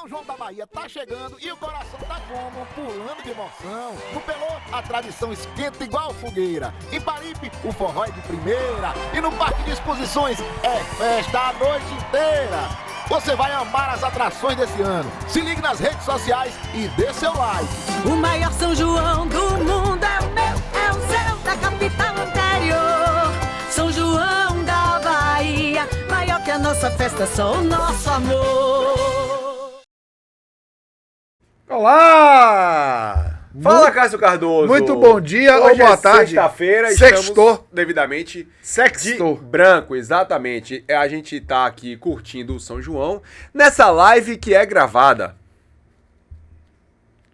São João da Bahia tá chegando e o coração tá como? Pulando de emoção. No Pelô, a tradição esquenta igual fogueira. Em Paripe, o forró é de primeira. E no Parque de Exposições, é festa a noite inteira. Você vai amar as atrações desse ano. Se ligue nas redes sociais e dê seu like. O maior São João do mundo é o meu, é o seu, da capital anterior. São João da Bahia, maior que a nossa festa, só o nosso amor. Olá! Fala, Cássio Cardoso! Muito bom dia ou boa tarde. Sexta-feira, Sextou. estamos devidamente Sextou. de branco, exatamente. A gente tá aqui curtindo o São João nessa live que é gravada.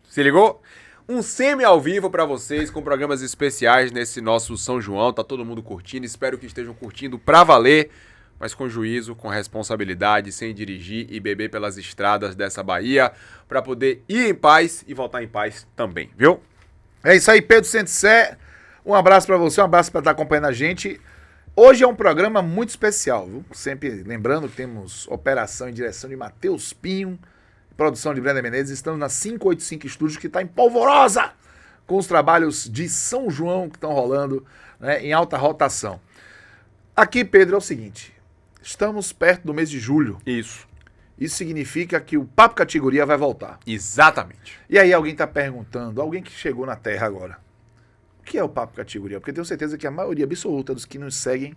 Se ligou? Um semi ao vivo pra vocês, com programas especiais nesse nosso São João. Tá todo mundo curtindo, espero que estejam curtindo pra valer, mas com juízo, com responsabilidade, sem dirigir e beber pelas estradas dessa Bahia, pra poder ir em paz e voltar em paz também, viu? É isso aí, Pedro Santissé. Um abraço pra você, um abraço pra estar acompanhando a gente. Hoje é um programa muito especial, viu? Sempre lembrando que temos operação e direção de Matheus Pinho, produção de Brenda Menezes. Estamos na 585 Estúdios, que está em polvorosa com os trabalhos de São João que estão rolando, né, em alta rotação. Aqui, Pedro, é o seguinte: estamos perto do mês de julho. Isso. Isso significa que o Papo Categoria vai voltar. Exatamente. E aí alguém está perguntando, alguém que chegou na Terra agora, o que é o Papo Categoria? Porque eu tenho certeza que a maioria absoluta dos que nos seguem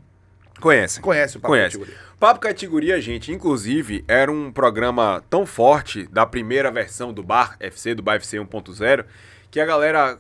Conhece conhece o Papo Categoria. Papo Categoria, gente, inclusive, era um programa tão forte da primeira versão do Bar FC, do Bar FC 1.0, que a galera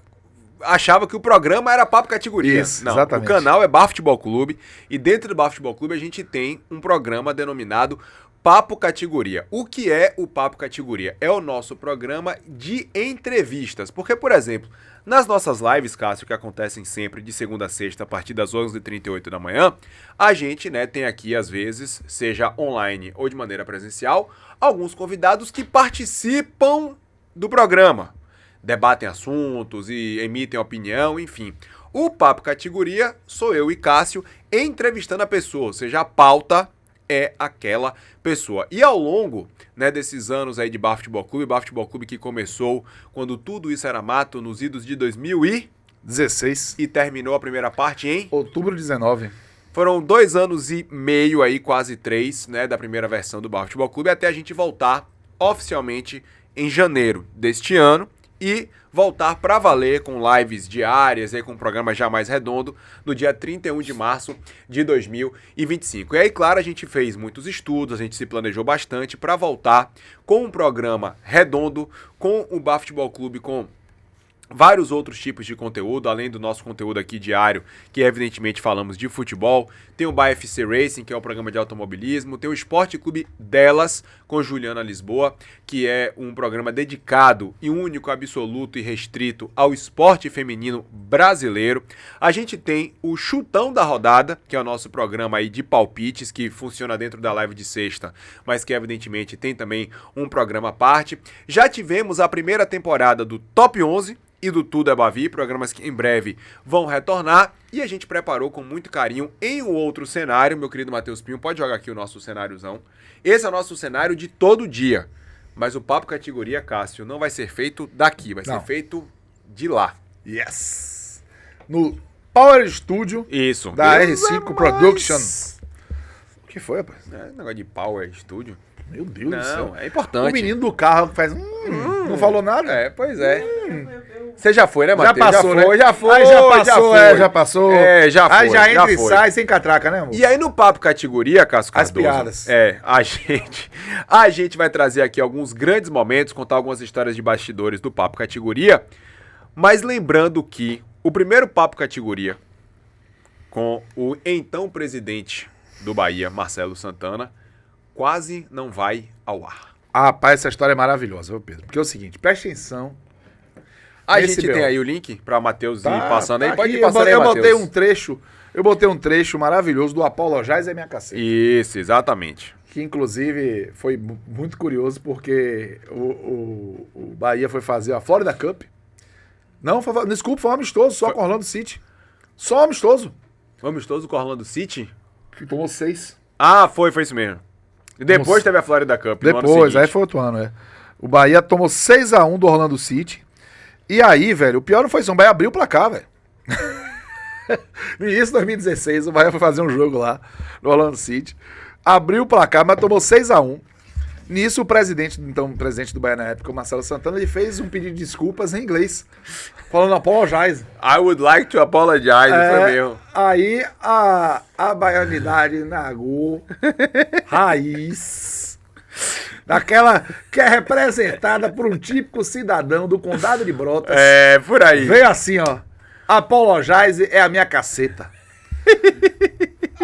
achava que o programa era Papo Categoria. Isso, não, exatamente. o canal é Bar Futebol Clube, e dentro do Bar Futebol Clube a gente tem um programa denominado Papo Categoria. O que é o Papo Categoria? É o nosso programa de entrevistas. Porque, por exemplo, nas nossas lives, Cássio, que acontecem sempre de segunda a sexta, a partir das 11h38 da manhã, a gente, né, tem aqui, às vezes, seja online ou de maneira presencial, alguns convidados que participam do programa. Debatem assuntos e emitem opinião, enfim. O Papo Categoria sou eu e Cássio entrevistando a pessoa, ou seja, a pauta é aquela pessoa. E ao longo, né, desses anos aí de Bar Futebol Clube que começou quando tudo isso era mato, nos idos de 16 e terminou a primeira parte em outubro de 19. Foram 2 anos e meio aí, quase 3, né, da primeira versão do Bar Futebol Clube, até a gente voltar oficialmente em janeiro deste ano e voltar para valer com lives diárias, aí com um programa já mais redondo, no dia 31 de março de 2025. E aí, claro, a gente fez muitos estudos, a gente se planejou bastante para voltar com um programa redondo, com o Bar Futebol Clube, com vários outros tipos de conteúdo, além do nosso conteúdo aqui diário, que evidentemente falamos de futebol. Tem o BFC Racing, que é o programa de automobilismo. Tem o Esporte Clube Delas, com Juliana Lisboa, que é um programa dedicado e único, absoluto e restrito ao esporte feminino brasileiro. A gente tem o Chutão da Rodada, que é o nosso programa aí de palpites, que funciona dentro da live de sexta, mas que evidentemente tem também um programa à parte. Já tivemos a primeira temporada do Top 11, e do Tudo é Bavi, programas que em breve vão retornar, e a gente preparou com muito carinho em um outro cenário. Meu querido Matheus Pinho, pode jogar aqui o nosso cenáriozão. Esse é o nosso cenário de todo dia, mas o Papo Categoria, Cássio, não vai ser feito daqui, vai ser feito de lá. Yes! No Power Studio Isso. da Deus R5 é Production. mais. O que foi, rapaz? É, negócio de Power Studio. Meu Deus do céu. Não, é importante. O menino do carro que faz... não falou nada? É, pois é. Você já foi, né, Matheus? Já passou, né? Já foi. Aí já passou, foi. já passou. É, já foi. Aí já entra e foi. sai sem catraca, né, amor? E aí no Papo Categoria, Cássio As Cardoso, piadas. a gente vai trazer aqui alguns grandes momentos, contar algumas histórias de bastidores do Papo Categoria, mas lembrando que o primeiro Papo Categoria com o então presidente do Bahia, Marcelo Santana, quase não vai ao ar. Ah, rapaz, essa história é maravilhosa, viu, Pedro? Porque é o seguinte, presta atenção. A Nesse gente BO. tem aí o link para Matheus ir passando aí. Pode aqui, ir passando aí, eu Matheus. botei um trecho maravilhoso do Apologize é minha cacete. Isso, exatamente. Que inclusive foi muito curioso porque o Bahia foi fazer a Florida Cup. Não, desculpa, foi um amistoso, só com Orlando City. Só um amistoso. O amistoso com o Orlando City? Que tomou 6. Ah, foi isso mesmo. E depois teve a Florida Cup. no ano Depois, seguinte. aí foi outro ano, é. O Bahia tomou 6x1 do Orlando City. E aí, velho, o pior não foi isso. O Bahia abriu o placar, velho. No início de 2016, o Bahia foi fazer um jogo lá no Orlando City. Abriu o placar, mas tomou 6x1. Nisso, o presidente do Bahia na época, o Marcelo Santana, ele fez um pedido de desculpas em inglês. Falando apologize. I would like to apologize, foi mesmo. Aí a baianidade nagou, raiz, daquela que é representada por um típico cidadão do Condado de Brotas. É, por aí. Veio assim, ó. Apologize é a minha caceta.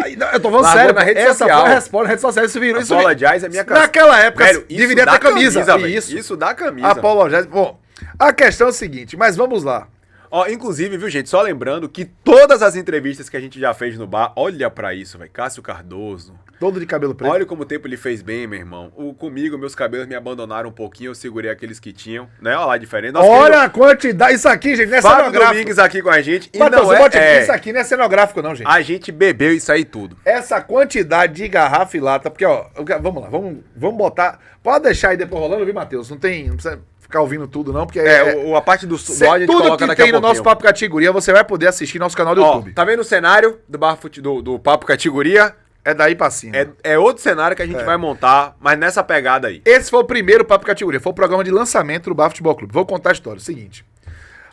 Aí, não, eu tô falando Largou sério, na rede essa social. foi a resposta na rede social. Isso virou. Apologize é minha caceta. Naquela época, Velho, isso deveria dá ter camisa. velho. Isso Isso dá camisa. Apologize. Bom, a questão é o seguinte, mas vamos lá. Ó, inclusive, viu, gente, só lembrando que todas as entrevistas que a gente já fez no bar, olha pra isso, velho, Cássio Cardoso. Todo de cabelo preto. Olha como o tempo ele fez bem, meu irmão. Comigo, meus cabelos me abandonaram um pouquinho, eu segurei aqueles que tinham, né? Olha lá a diferença. Nosso Olha a quantidade. Isso aqui, gente, não é Fábio cenográfico. Domingues aqui com a gente. E Matheus, não bote aqui, é, isso aqui não é cenográfico, não, gente. a gente bebeu isso aí tudo. Essa quantidade de garrafa e lata, porque, ó, vamos lá, vamos botar. Pode deixar aí depois rolando, viu, Matheus? Não precisa ficar ouvindo tudo, não, porque A parte do áudio a gente tudo coloca que daqui a tem no pouquinho. nosso Papo Categoria, você vai poder assistir no nosso canal do Ó, YouTube. tá vendo o cenário do Papo Categoria? É daí pra cima. É outro cenário que a gente vai montar, mas nessa pegada aí. Esse foi o primeiro Papo Categoria, foi o programa de lançamento do Bahia Futebol Clube. Vou contar a história. É o seguinte,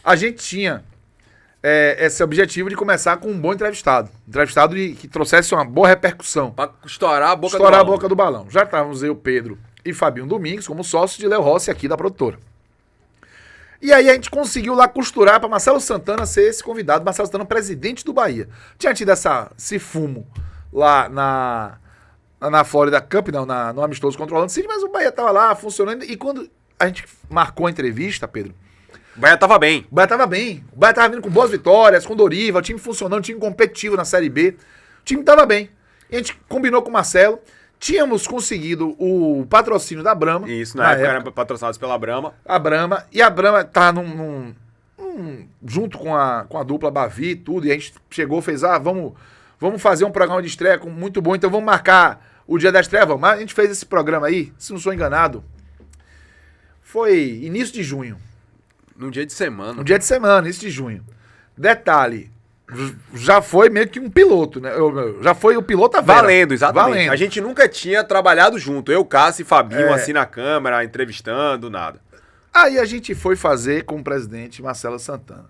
a gente tinha esse objetivo de começar com um bom entrevistado. Entrevistado que trouxesse uma boa repercussão. Pra estourar a boca Estourar a do balão. boca do balão. Já estávamos eu, Pedro e Fabinho Domingues como sócios de Léo Rossi aqui da produtora. E aí a gente conseguiu lá costurar para Marcelo Santana ser esse convidado. Marcelo Santana, presidente do Bahia. Tinha tido esse fumo lá na Florida Cup, não, no amistoso contra o Orlando City, mas o Bahia tava lá funcionando. E quando a gente marcou a entrevista, Pedro, O Bahia tava bem. o Bahia tava bem. O Bahia tava vindo com boas vitórias, com Doriva, o time funcionando, time competitivo na Série B. O time tava bem. E a gente combinou com o Marcelo. Tínhamos conseguido o patrocínio da Brahma. Isso, na época eram patrocinados pela Brahma. A Brahma. E a Brahma tá junto com a dupla Bavi e tudo. E a gente chegou e fez, vamos fazer um programa de estreia muito bom. Então vamos marcar o dia da estreia. Vamos. Mas a gente fez esse programa aí, se não sou enganado, foi início de junho. Num dia de semana. Um dia de semana, início de junho. Detalhe, já foi meio que um piloto, né? Já foi o piloto a Vera. Valendo, exatamente. Valendo. A gente nunca tinha trabalhado junto. Eu, Cássio e Fabinho, assim na câmera, entrevistando, nada. Aí a gente foi fazer com o presidente Marcelo Santana.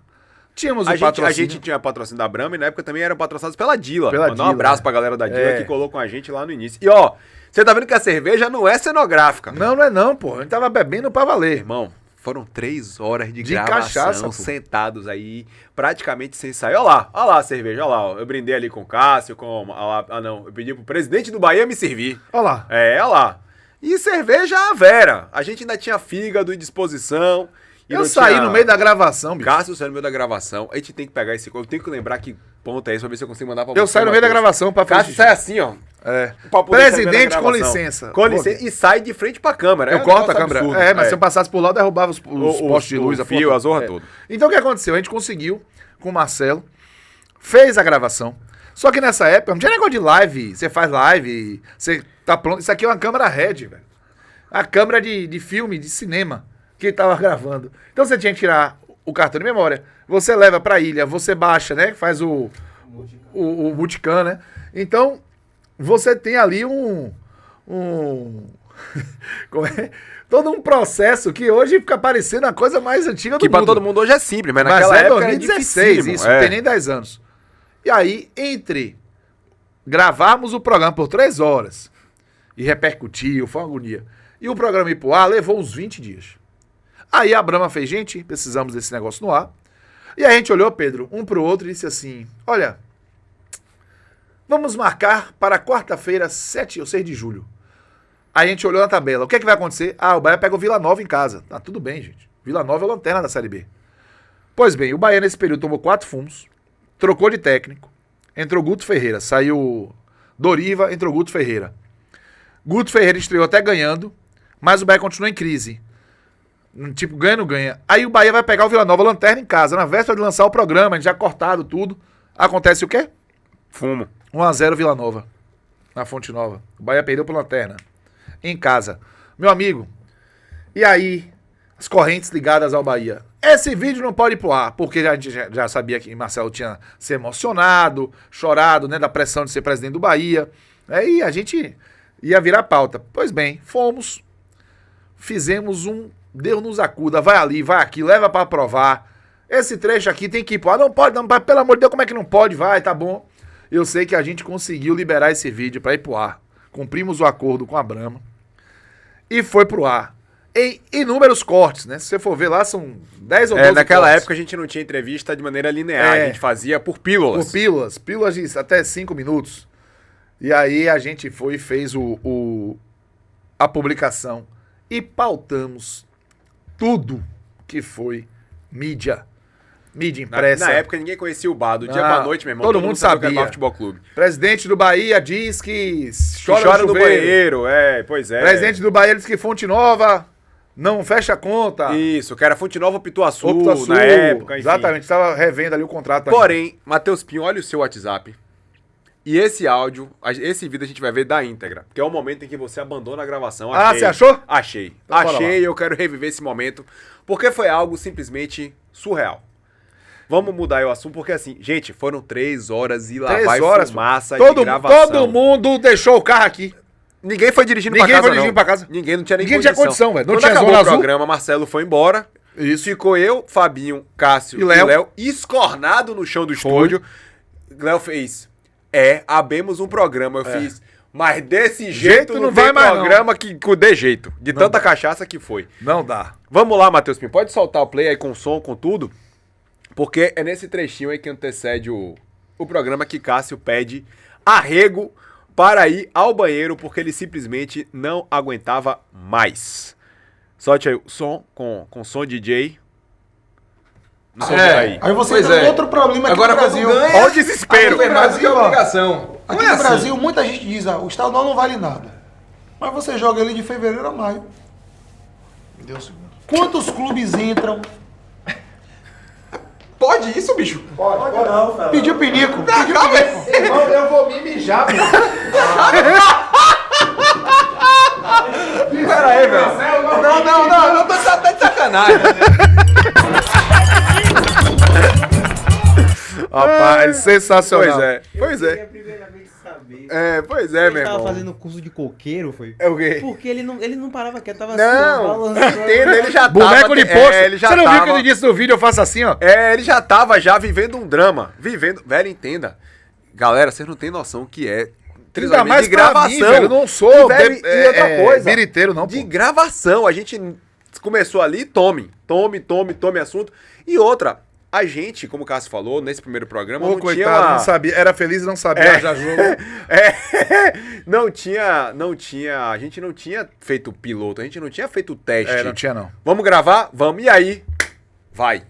Tínhamos A gente tinha patrocínio da Brahma e na época também eram patrocinados pela Dila. Pela Mandar um Dila, abraço pra galera da Dila que colou com a gente lá no início. E ó, você tá vendo que a cerveja não é cenográfica. Não é não, pô. A gente tava bebendo pra valer. Irmão, foram 3 horas de cachaça, gravação, pô. sentados aí, praticamente sem sair. Olha lá a cerveja, olha lá. Ó. Eu brindei ali com o Cássio, eu pedi pro presidente do Bahia me servir. Olha lá. Olha lá. E cerveja a Vera. A gente ainda tinha fígado em disposição. E Eu não saí tinha... no meio da gravação, bicho. Cássio saiu no meio da gravação. A gente tem que pegar esse... Eu tenho que lembrar que ponto é isso, pra ver se eu consigo mandar pra você. Eu saí no meio da gravação pra Cássio sai assim, ó. Presidente, Pra poder sair no meio da com gravação. licença. Com licença. E sai de frente pra câmera. Eu um corto a negócio câmera. absurdo. Mas se eu passasse por lá, eu derrubava os postes de luz. o fio, a zorra toda. Então o que aconteceu? A gente conseguiu com o Marcelo, fez a gravação. Só que nessa época não tinha negócio de live. Você faz live, você tá pronto. Isso aqui é uma câmera RED, velho. A câmera de filme, de cinema, que ele tava gravando. Então você tinha que tirar o cartão de memória. Você leva pra ilha, você baixa, né? Faz o multicam, né? Então, você tem ali como é? Todo um processo que hoje fica parecendo a coisa mais antiga do Que mundo. pra todo mundo hoje é simples, mas Mas naquela é época 2016, era isso, não tem nem 10 anos. E aí, entre gravarmos o programa por 3 horas e repercutiu, foi uma agonia, e o programa ir pro ar, levou uns 20 dias. Aí a Brahma fez, gente, precisamos desse negócio no ar. E a gente olhou, Pedro, um pro outro e disse assim, olha, vamos marcar para quarta-feira, 7 ou 6 de julho. Aí a gente olhou na tabela, o que é que vai acontecer? O Bahia pega o Vila Nova em casa. Tá tudo bem, gente. Vila Nova é a lanterna da Série B. Pois bem, o Bahia nesse período tomou 4 fumos, trocou de técnico, entrou Guto Ferreira, saiu Doriva, entrou Guto Ferreira. Guto Ferreira estreou até ganhando, mas o Bahia continuou em crise. Tipo, ganha ou não ganha. Aí o Bahia vai pegar o Vila Nova lanterna em casa, na véspera de lançar o programa, a gente já cortado tudo. Acontece o quê? Fumo. 1x0 Vila Nova, na Fonte Nova. O Bahia perdeu por lanterna, em casa. Meu amigo, E aí, as correntes ligadas ao Bahia. Esse vídeo não pode ir pro ar, porque a gente já sabia que Marcelo tinha se emocionado, chorado, né, da pressão de ser presidente do Bahia. Aí a gente ia virar pauta. Pois bem, fomos, fizemos um Deus nos acuda, vai ali, vai aqui, leva pra aprovar. Esse trecho aqui tem que ir pro ar. Não pode, não, pelo amor de Deus, como é que não pode? Vai, tá bom. Eu sei que a gente conseguiu liberar esse vídeo pra ir pro ar. Cumprimos o acordo com a Brahma. E foi pro ar. Em inúmeros cortes, né? Se você for ver lá, são 10 ou 12 naquela cortes. época a gente não tinha entrevista de maneira linear, a gente fazia por pílulas. Por pílulas de até 5 minutos. E aí a gente foi e fez a publicação e pautamos tudo que foi mídia impressa. Na época ninguém conhecia o bar, do dia pra noite, meu irmão. Todo mundo sabia. Que era o Futebol Clube. Presidente do Bahia diz que Chora no no banheiro, pois é. Presidente do Bahia diz que Fonte Nova não fecha a conta. Isso, que era Fonte Nova ou Pituaçu, Pituaçu, na época, enfim. Exatamente, estava revendo ali o contrato. Porém, Matheus Pinho, olha o seu WhatsApp. E esse áudio, esse vídeo a gente vai ver da íntegra. Que é o momento em que você abandona a gravação. Você achou? Achei. Então, Achei e eu quero reviver esse momento. Porque foi algo simplesmente surreal. Vamos mudar o assunto, porque assim, gente, foram 3 horas e lá vai fumaça de gravação. Todo mundo deixou o carro aqui. Ninguém foi dirigindo pra casa, Ninguém não tinha nem tinha condição, velho. Não Quando tinha acabou zona o azul. programa, Marcelo foi embora. Isso. Ficou eu, Fabinho, Cássio E Léo. escornado no chão do estúdio. Léo fez, abemos um programa. Eu fiz, mas desse jeito não vai mais programa que dê jeito. De Não tanta dá. cachaça que foi. Não dá. Vamos lá, Matheus Pinho. Pode soltar o play aí com som, com tudo. Porque é nesse trechinho aí que antecede o programa que Cássio pede arrego para ir ao banheiro, porque ele simplesmente não aguentava mais. Solte aí o som com som DJ. Som aí. Aí você entra em outro problema aqui Agora, no Brasil. quando ganha, Olha o desespero. Tem mais do que obrigação. Aqui no Brasil, muita gente diz, o estadual não vale nada. Mas você joga ele de fevereiro a maio. Deus. Quantos clubes entram? Pode isso, bicho? Pode não, cara. Pediu pinico. Eu vou me mijar, bicho. Pera aí, velho. Não, tá de sacanagem. Rapaz, sensacional. Pois é. É a primeira vez de saber. Pois é, meu Ele tava irmão. fazendo curso de coqueiro, foi? É o quê? Porque ele não parava quieto, tava Não, balançando. entenda, ele já Boneco tava... de posto. ele já Você não viu tava... que ele disse no vídeo, eu faço assim, ó. Ele já tava vivendo um drama. Velho, entenda. Galera, vocês não têm noção que é Ainda mais de pra gravação. mim, velho, eu não sou E, velho, e outra coisa. biriteiro, não, De pô. gravação. A gente começou ali, tome assunto. E outra, a gente, como o Cássio falou, nesse primeiro programa, Ô, não coitado, tinha... não sabia. Era feliz e não sabia, já jogo. não tinha... A gente não tinha feito o piloto, a gente não tinha feito o teste. Não tinha não. Vamos gravar? Vamos. E aí? Vai.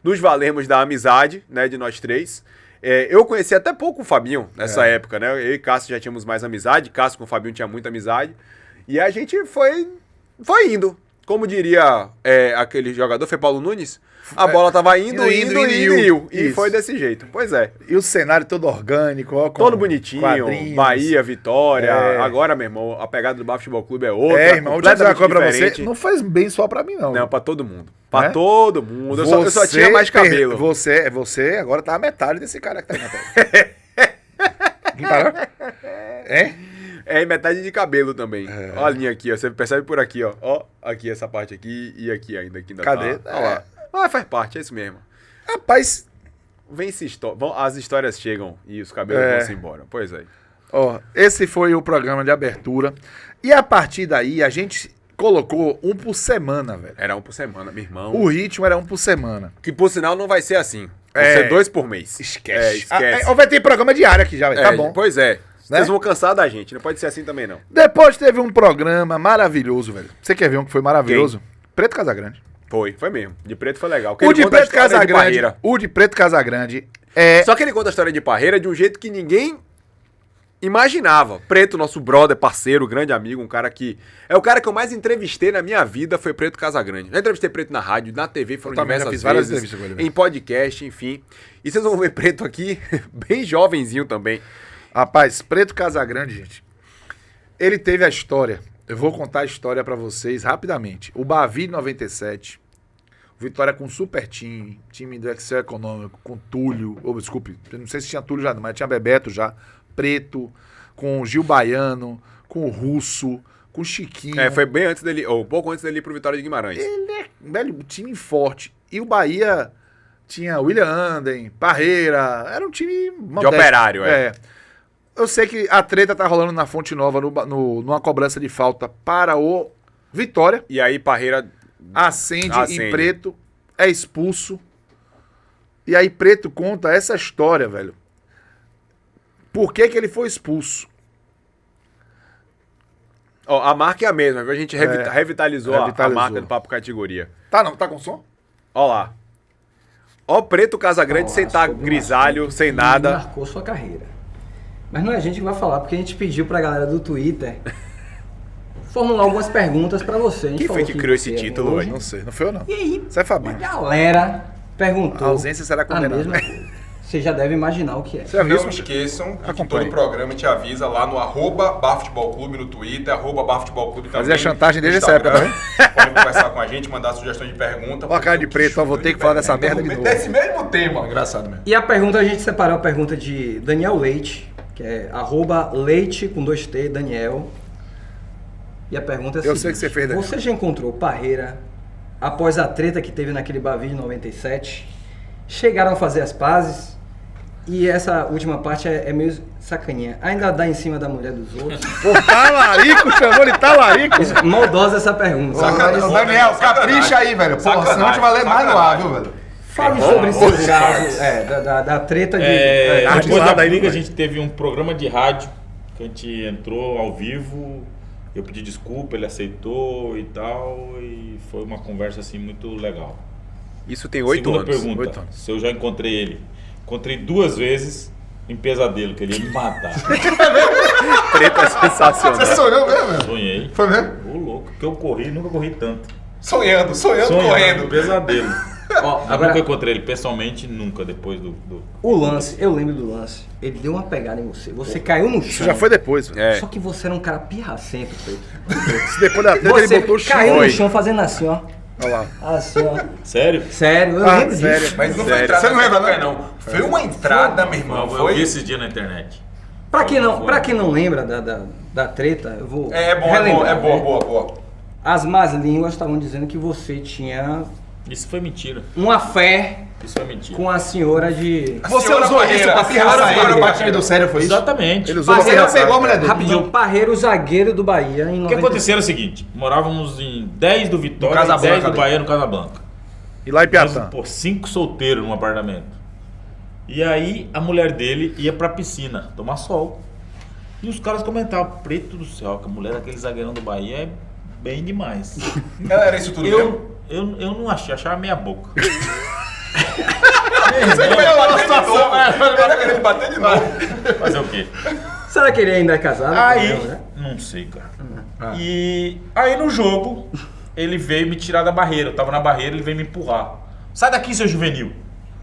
Nos valemos da amizade, né, de nós três. Eu conheci até pouco o Fabinho nessa época, né? Eu e Cássio já tínhamos mais amizade. Cássio com o Fabinho tinha muita amizade. E a gente foi indo. Como diria aquele jogador, foi Paulo Nunes? A bola tava indo. E foi desse jeito. Pois é. E o cenário todo orgânico, ó. Com Todo bonitinho. quadrinhos. Bahia, Vitória. Agora, meu irmão, a pegada do Bar Futebol Clube é outra. Irmão, deixa eu dizer uma coisa pra você. diferente. Não faz bem só pra mim, não. Não, pra todo mundo. Pra todo mundo. Eu só tinha mais cabelo. Você agora tá a metade desse cara que tá aí na tela. Não parou? E metade de cabelo também. Olha a linha aqui, ó. Você percebe por aqui, ó. Ó, aqui essa parte aqui e aqui ainda. Aqui ainda Cadê? Tá. Olha lá. Mas faz parte, é isso mesmo. Rapaz, as histórias chegam e os cabelos vão se embora. Pois é. ó, esse foi o programa de abertura. E a partir daí, a gente colocou um por semana, velho. Era um por semana, meu irmão. O ritmo era um por semana. Que por sinal não vai ser assim. Vai ser 2 por mês. Esquece. Esquece. Vai ter programa diário aqui já, velho. Tá bom. Pois é. Né? Vocês vão cansar da gente. Não pode ser assim também, não. Depois teve um programa maravilhoso, velho. Você quer ver um que foi maravilhoso? Preto Casagrande. Foi mesmo. De preto foi legal. O de Preto Casagrande. O de Preto Casagrande é. Só que ele conta a história de Parreira de um jeito que ninguém imaginava. Preto, nosso brother, parceiro, grande amigo, um cara que... É o cara que eu mais entrevistei na minha vida, foi Preto Casagrande. Já entrevistei Preto na rádio, na TV, foram também já diversas fiz várias vezes, entrevistas com ele, velho. em podcast, enfim. E vocês vão ver Preto aqui, bem jovenzinho também. Rapaz, Preto Casagrande, gente. Ele teve a história Eu vou contar a história pra vocês rapidamente. O Bavi 97, Vitória com super time do Excel Econômico, com Túlio, desculpe, eu não sei se tinha Túlio já, mas tinha Bebeto já, Preto, com Gil Baiano, com o Russo, com o Chiquinho. Foi bem antes dele, ou pouco antes dele ir pro Vitória de Guimarães. Velho, time forte. E o Bahia tinha William Anden, Parreira, era um time modesto. operário, Eu sei que a treta tá rolando na Fonte Nova numa cobrança de falta para o Vitória. E aí Parreira Acende e Preto é expulso. E aí Preto conta essa história, velho. Por que ele foi expulso? Ó, a marca é a mesma, viu? A gente revitalizou a marca do Papo Categoria. Tá com som? Ó lá. Ó Preto Casagrande sem estar grisalho, sem nada. Marcou sua carreira. Mas não é a gente que vai falar, porque a gente pediu pra galera do Twitter formular algumas perguntas pra você. Quem foi que criou esse título hoje? Não sei, não foi eu não. E aí, Isso é Fabinho. a galera perguntou A ausência será a condenada. mesma coisa. Você já deve imaginar o que é. Você já viu Não isso? esqueçam que Acompanhe. todo o programa te avisa lá no @BarFutebolClube no Twitter, @BarFutebolClube também. Fazia a chantagem desde no essa época, Instagram. Podem conversar com a gente, mandar sugestões de pergunta. Ó a cara de Preto, ó, vou ter que falar dessa merda de novo. Desse mesmo tema. Engraçado mesmo. E a pergunta, a gente separou a pergunta de Daniel Leite, que é @leite com 2T, Daniel. E a pergunta é a Eu seguinte: sei que você fez, Daniel. Você já encontrou Parreira após a treta que teve naquele Bavi de 97? Chegaram a fazer as pazes? E essa última parte é meio sacaninha. Ainda dá em cima da mulher dos outros? Pô, talarico, chamou de talarico. Maldosa essa pergunta. Sacanagem. Daniel, capricha aí, velho. Porra, Sacanagem, senão a gente vai ler mais no ar, viu, velho? Fale sobre esse caso da treta de... Depois da Artilhada aí, briga, a vai. gente teve um programa de rádio que a gente entrou ao vivo. Eu pedi desculpa, ele aceitou e tal. E foi uma conversa assim muito legal. Isso tem 8 Segunda anos. pergunta: 8 anos. se eu já encontrei ele. Encontrei 2 vezes em pesadelo, que ele ia me matar. Preto é sensacional. Você sonhou mesmo, velho? Sonhei. Foi mesmo? Ô louco, que eu corri, nunca corri tanto. Sonhando, Sonhando, correndo. pesadelo. Ó, Eu agora, nunca encontrei ele pessoalmente, nunca, depois do... o lance, eu lembro do lance. Ele deu uma pegada em você. Você caiu no chão. Isso já foi depois, velho. É. Só que você era um cara pirracento, Preto. Depois da treta ele Você botou o caiu chão. no chão fazendo assim, ó. Olha lá. Assim, ó. Sério? Sério, eu Ah, lembro sério. disso. Mas não foi Sério. entrada. Você não lembra, qualquer, não? Foi uma entrada, meu irmão. Eu vi Foi. esses dias na internet. Pra quem não lembra da treta, eu vou É bom, relembrar, é boa, né? boa. As más línguas estavam dizendo que você tinha Isso foi mentira. uma fé Isso foi mentira. com a senhora de... Você Senhora usou Parreira, isso pra a senhora pirraçar ele, Parreira. pra tirar do sério, foi isso? Exatamente. Ele usou pra Parreira pirraçar. pegou a mulher dele. Rapidinho, Parreira, o zagueiro do Bahia, em 90... O que aconteceu era o seguinte: morávamos em 10 do Vitória No e 10 Casablanca do ali. Bahia no Casablanca. E lá em Nós, Piatã. pô, 5 solteiros num apartamento. E aí a mulher dele ia pra piscina tomar sol. E os caras comentavam: Preto do céu, que a mulher daquele zagueirão do Bahia é bem demais. Ela era isso tudo mesmo? eu não achei, achava meia boca. Ela querendo bater de novo. Fazer o quê? Será que ele ainda é casado? Aí, Não, né? não sei, cara. E aí no jogo, ele veio me tirar da barreira. Eu tava na barreira, ele veio me empurrar. Sai daqui, seu juvenil.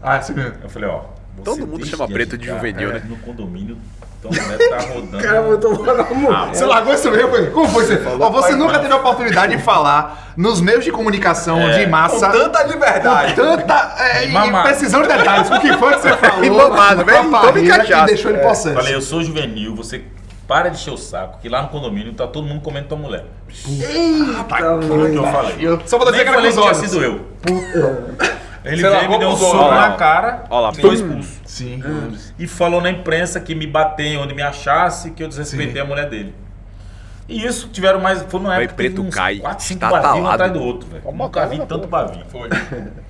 Ah, esse mesmo. Eu falei, ó. Todo você mundo deixa chama de Preto de agitar, juvenil, né? No condomínio, então a mulher tá rodando. O cara botou logo a mulher. Você largou isso mesmo? Foi? Como foi você? Ó, você nunca teve a oportunidade de falar nos meios de comunicação de massa Com tanta liberdade. tanta E mamado. precisão de detalhes. O que foi que você falou? E mamado, com a vem, tome Parreira que cachaça. deixou ele possesso. Falei, eu sou juvenil, você para de encher o saco, que lá no condomínio tá todo mundo comendo tua mulher. Eita, Foi o que eu falei. Só vou dizer Nem que era falei com que os tinha olhos. sido eu. Ele Você veio, largou me deu um com os olhos, soco ó. na cara, Ó lá, foi expulso. Sim. E falou na imprensa que me bateu onde me achasse, que eu desrespeitei a mulher dele. E isso tiveram mais. Foi numa Vai, época que teve Preto uns cai, 4, 5 está bavinhos um talado. atrás do outro, velho. Nunca vi tanto bavinho. Foi.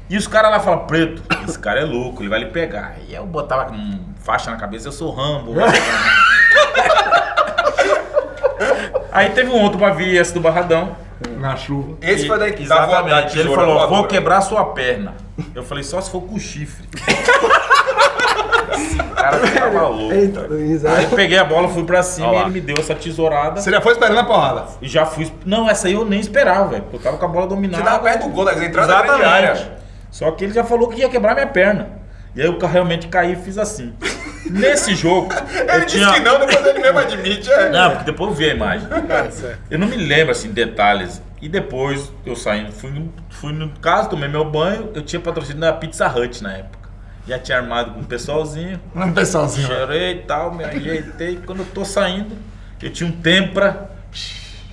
E os caras lá falam, Preto, esse cara é louco, ele vai lhe pegar. E eu botava faixa na cabeça, eu sou Rambo. Aí teve um outro bavi, esse do Barradão. Na chuva. Esse foi daí que Exatamente. Ele falou, vou quebrar. quebrar sua perna. Eu falei, só se for com chifre. Esse cara ficava louco. Eita, cara. Luiz, Aí eu peguei a bola, fui pra cima Olha e lá. ele me deu essa tesourada. Você já foi esperando a porrada. E já fui. Não, essa aí eu nem esperava, velho. Porque eu tava com a bola dominada. Você tava perto do gol, das entradas da grande Exatamente. área. Só que ele já falou que ia quebrar minha perna. E aí eu realmente caí e fiz assim. Nesse jogo, Ele disse que não, depois ele mesmo admite. Não, porque depois eu vi a imagem. certo. Eu não me lembro, assim, detalhes. E depois, eu saindo, fui no caso, tomei meu banho, eu tinha patrocínio da Pizza Hut na época. Já tinha armado com um pessoalzinho. Um pessoalzinho. Cheirei e tal, me ajeitei. Quando eu tô saindo, eu tinha um Tempra.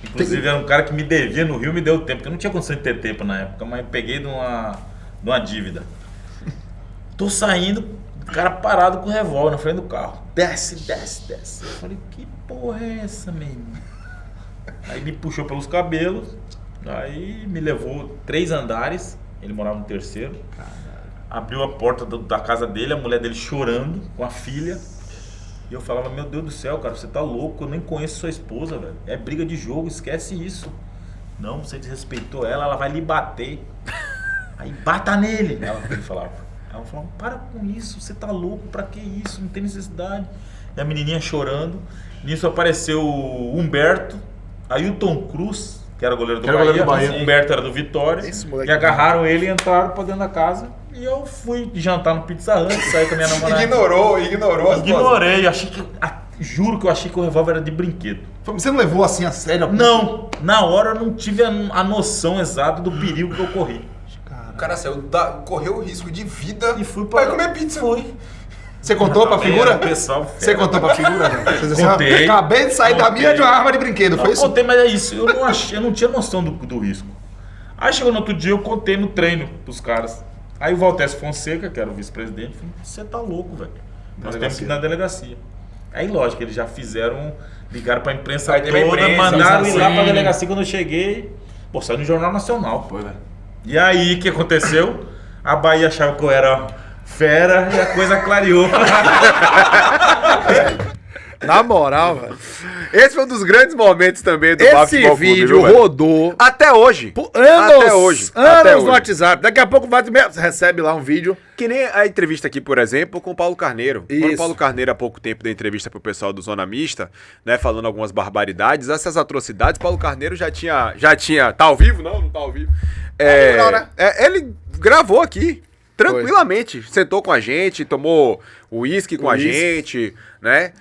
Inclusive era um cara que me devia no Rio, me deu tempo. Porque eu não tinha condição de ter tempo na época, mas eu peguei de uma dívida. Tô saindo, o cara parado com o revólver na frente do carro. Desce, desce, desce. Eu falei, que porra é essa, menino? Aí me puxou pelos cabelos, aí me levou 3 andares, ele morava no 3º. Abriu a porta da casa dele, a mulher dele chorando com a filha. E eu falava, meu Deus do céu, cara, você tá louco, eu nem conheço sua esposa, velho. É briga de jogo, esquece isso. Não, você desrespeitou ela vai lhe bater. Aí bata nele, ele falava. Aí eu falava, para com isso, você tá louco, pra que isso? Não tem necessidade. E a menininha chorando. Nisso apareceu o Humberto, Ailton Cruz, que era goleiro do Bahia. O Humberto era do Vitória. E agarraram ele e entraram pra dentro da casa. E eu fui jantar no Pizza Hut, saí com a minha namorada. Ignorou as Ignorei, juro que eu achei que o revólver era de brinquedo. Você não levou assim a sério? Não, na hora eu não tive a noção exata do perigo que eu corri. O cara saiu, correu o risco de vida E fui para comer pizza. Fui. Você contou pra figura? Pessoal, Você contou pra figura? Você disse assim, Contei. acabei de sair da minha de uma arma de brinquedo, foi Eu isso? contei, mas é isso. Eu não tinha noção do risco. Aí chegou no outro dia, eu contei no treino pros caras. Aí o Valtécio Fonseca, que era o vice-presidente, falou, você tá louco, velho. Nós temos que ir na delegacia. Aí, lógico, eles já ligaram pra imprensa Aí teve a toda, imprensa, mandaram ir lá pra assim. delegacia. Quando eu cheguei, saiu no Jornal Nacional. Foi, velho. E aí, o que aconteceu? A Bahia achava que eu era fera e a coisa clareou. Na moral, velho. Esse foi um dos grandes momentos também do Esse Basketball Clube, vídeo viu, velho? rodou Até hoje. por anos, Até hoje. anos no WhatsApp. Daqui a pouco recebe lá um vídeo. Que nem a entrevista aqui, por exemplo, com o Paulo Carneiro. Quando Isso. o Paulo Carneiro, há pouco tempo, deu entrevista pro pessoal do Zona Mista, né, falando algumas barbaridades, essas atrocidades, Paulo Carneiro já tinha... Tá ao vivo? Não tá ao vivo. Não, né? Ele gravou aqui, tranquilamente. Sentou com a gente, tomou uísque com a gente, né?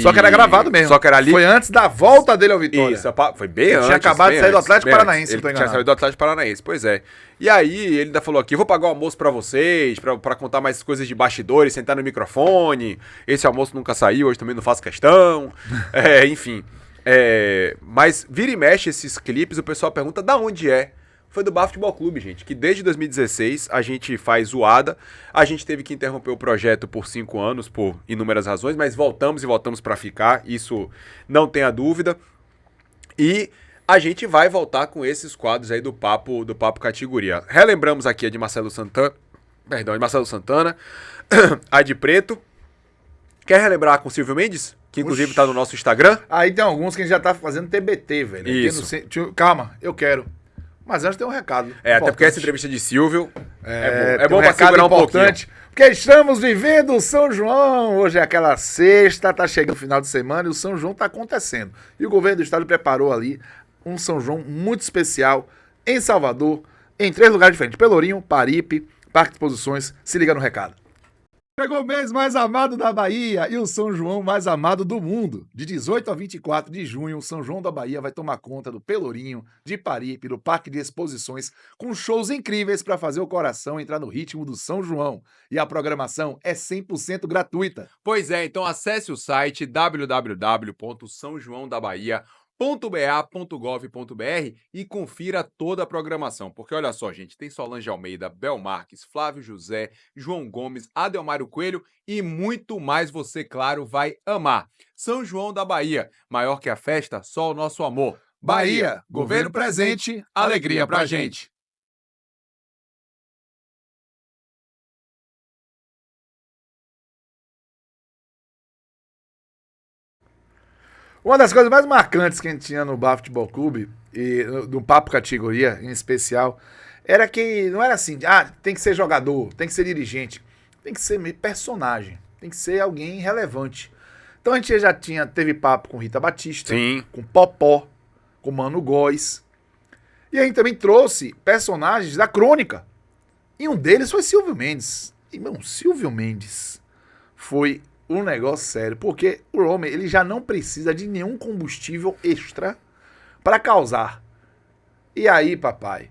Só que era gravado mesmo. Só que era ali. Foi antes da volta dele ao Vitória. Isso, foi bem antes. Tinha acabado de sair do Atlético Paranaense, Ele não tô tinha enganado. saído do Atlético Paranaense, pois é. E aí ele ainda falou aqui, vou pagar o almoço pra vocês, pra contar mais coisas de bastidores, sentar no microfone. Esse almoço nunca saiu, hoje também não faço questão. Enfim. Mas vira e mexe esses clipes, o pessoal pergunta da onde é. Foi do Basketball Clube, gente, que desde 2016 a gente faz zoada. A gente teve que interromper o projeto por 5 anos, por inúmeras razões, mas voltamos pra ficar, isso não tenha dúvida. E a gente vai voltar com esses quadros aí do Papo Categoria. Relembramos aqui a de Marcelo Santana, a de Preto. Quer relembrar com o Silvio Mendes? Que inclusive tá no nosso Instagram. Aí tem alguns que a gente já tá fazendo TBT, velho. Isso. Calma, eu quero. Mas antes tem um recado. Até porque essa entrevista de Silvio é tem bom pra segurar um pouquinho. Porque estamos vivendo o São João. Hoje é aquela sexta, tá chegando o final de semana e o São João tá acontecendo. E o governo do estado preparou ali um São João muito especial em Salvador, em 3 lugares diferentes: Pelourinho, Paripe, Parque de Exposições. Se liga no recado. Chegou o mês mais amado da Bahia e o São João mais amado do mundo. De 18 a 24 de junho, o São João da Bahia vai tomar conta do Pelourinho, de Paripe, do Parque de Exposições, com shows incríveis para fazer o coração entrar no ritmo do São João. E a programação é 100% gratuita. Pois é, então acesse o site www.saojoaodaBahia.ba.gov.br e confira toda a programação. Porque olha só, gente, tem Solange Almeida, Bel Marques, Flávio José, João Gomes, Adelmário Coelho e muito mais você, claro, vai amar. São João da Bahia, maior que a festa, só o nosso amor. Bahia, governo presente, alegria pra gente. Uma das coisas mais marcantes que a gente tinha no Basketball Clube, e no Papo Categoria em especial, era que não era assim, tem que ser jogador, tem que ser dirigente, tem que ser personagem, tem que ser alguém relevante. Então a gente já teve papo com Rita Batista, Sim. com Popó, com Mano Góes, e a gente também trouxe personagens da crônica. E um deles foi Silvio Mendes. Irmão, Silvio Mendes foi um negócio sério, porque o homem ele já não precisa de nenhum combustível extra para causar. E aí, papai,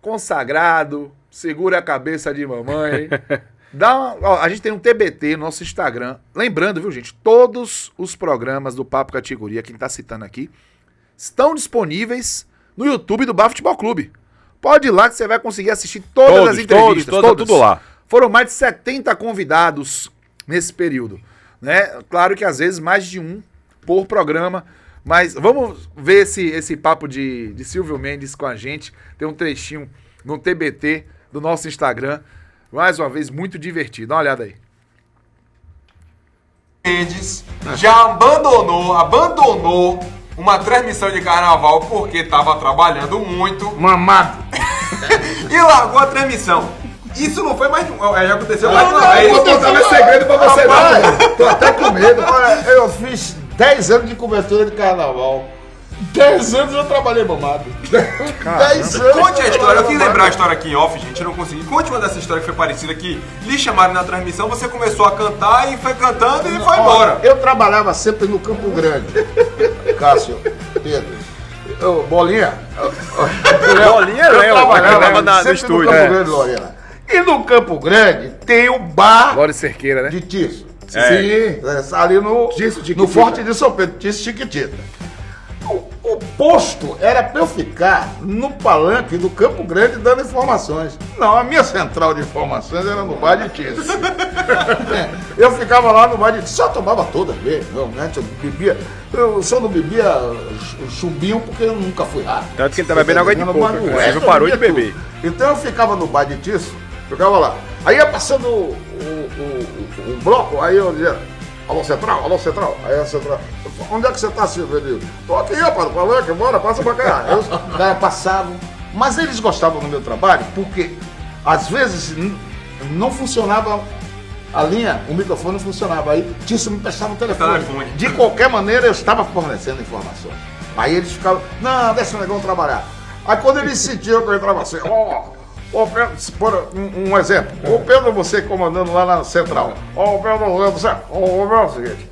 consagrado, segura a cabeça de mamãe. A gente tem um TBT no nosso Instagram. Lembrando, viu, gente, todos os programas do Papo Categoria, quem tá citando aqui, estão disponíveis no YouTube do Bafo Futebol Clube. Pode ir lá que você vai conseguir assistir todas as entrevistas. Todas, tudo lá. Foram mais de 70 convidados nesse período, né? Claro que às vezes mais de um por programa, mas vamos ver esse papo de Silvio Mendes com a gente. Tem um trechinho no TBT do nosso Instagram. Mais uma vez, muito divertido. Dá uma olhada aí. Mendes já abandonou uma transmissão de carnaval porque estava trabalhando muito. Mamado. E largou a transmissão. Isso não foi mais de já aconteceu mais de uma vez. Vou contar meu segredo pra você, não. Tô até com medo. Olha, eu fiz 10 anos de cobertura de carnaval. 10 anos eu trabalhei mamado. 10 anos. Conte a história. Eu quis lembrar a história aqui em off, gente. Eu não consegui. Conte uma dessa história que foi parecida que lhe chamaram na transmissão, você começou a cantar e foi cantando e foi embora. Eu trabalhava sempre no Campo Grande. Cássio, Pedro. Bolinha. Bolinha, eu Léo, trabalhava no sempre estúdio. no Campo Grande, Lorena. E no Campo Grande tem o bar Glória Cerqueira, né? de Tiço. Sim. Ali no Tiço, Forte de São Pedro, Tiço Chiquitita. O posto era pra eu ficar no palanque do Campo Grande dando informações. Não, a minha central de informações era no bar de Tiço. Eu ficava lá no bar de Tiço, só tomava todas vezes, realmente, eu bebia. Eu só não bebia chumbinho porque eu nunca fui rápido. Tanto que ele tá bebendo água de coco, Mas no inclusive resto eu parou de bebia beber. tudo. Então eu ficava no bar de Tiço, ficava lá. Aí ia passando o bloco, aí eu dizia, alô central, aí a central, onde é que você tá, Silvio? Eu digo, tô aqui, rapaz, palanque, bora, passa pra cá. Aí os caras passavam, mas eles gostavam do meu trabalho porque às vezes não funcionava a linha, o microfone não funcionava, aí Tiço me prestava o telefone. De qualquer maneira eu estava fornecendo informações. Aí eles ficavam, não, deixa o negão trabalhar. Aí quando eles sentiam que eu entrava assim, Ô Pedro, por um exemplo, ô Pedro, você comandando lá na central, ô Pedro, você, ô Pedro, é o seguinte,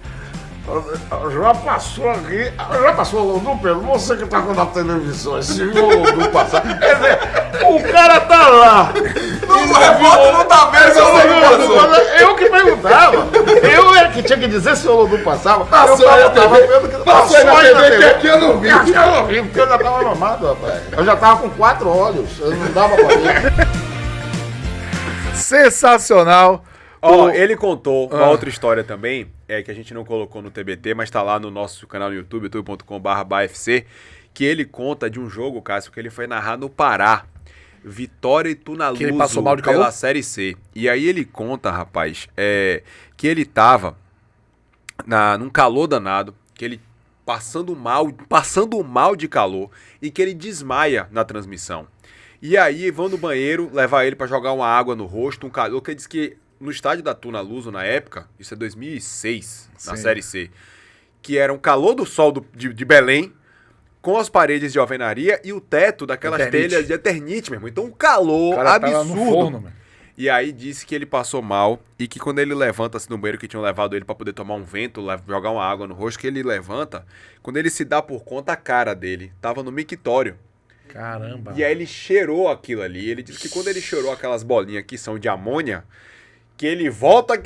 já passou aqui, já passou o Lodum, Pedro, você que tá na televisão, esse viu o Lodum passar, quer dizer, o cara tá lá, O repórter não tá vendo se o Lodum passou. eu que perguntava, eu é que tinha que dizer se o Lodum passava, Passou aí na TV, passou aí na TV, que aqui eu não vi. Aqui eu não vi, porque eu já tava mamado, rapaz, eu já tava com 4 olhos, eu não dava pra ver. Sensacional. Ó, ele contou uma outra história também, que a gente não colocou no TBT, mas tá lá no nosso canal no YouTube, youtube.com/bafc, que ele conta de um jogo, Cássio, que ele foi narrar no Pará. Vitória e Tunaluso Que ele passou mal de calor? pela Série C. E aí ele conta, rapaz, que ele tava num calor danado, que ele passando mal de calor e que ele desmaia na transmissão. E aí vão no banheiro levar ele pra jogar uma água no rosto, um calor, que ele diz que no estádio da Tunaluso, na época, isso é 2006, na Sim. Série C, que era um calor do sol de Belém, com as paredes de alvenaria e o teto daquelas Eternite. telhas de Eternite, meu irmão. Então um calor O cara tava absurdo. no forno, mano. E aí disse que ele passou mal e que quando ele levanta-se no banheiro, que tinham levado ele pra poder tomar um vento, jogar uma água no rosto, que ele levanta, quando ele se dá por conta, a cara dele tava no mictório. Caramba. E aí ele cheirou aquilo ali. Ele disse que quando ele cheirou aquelas bolinhas que são de amônia, que ele volta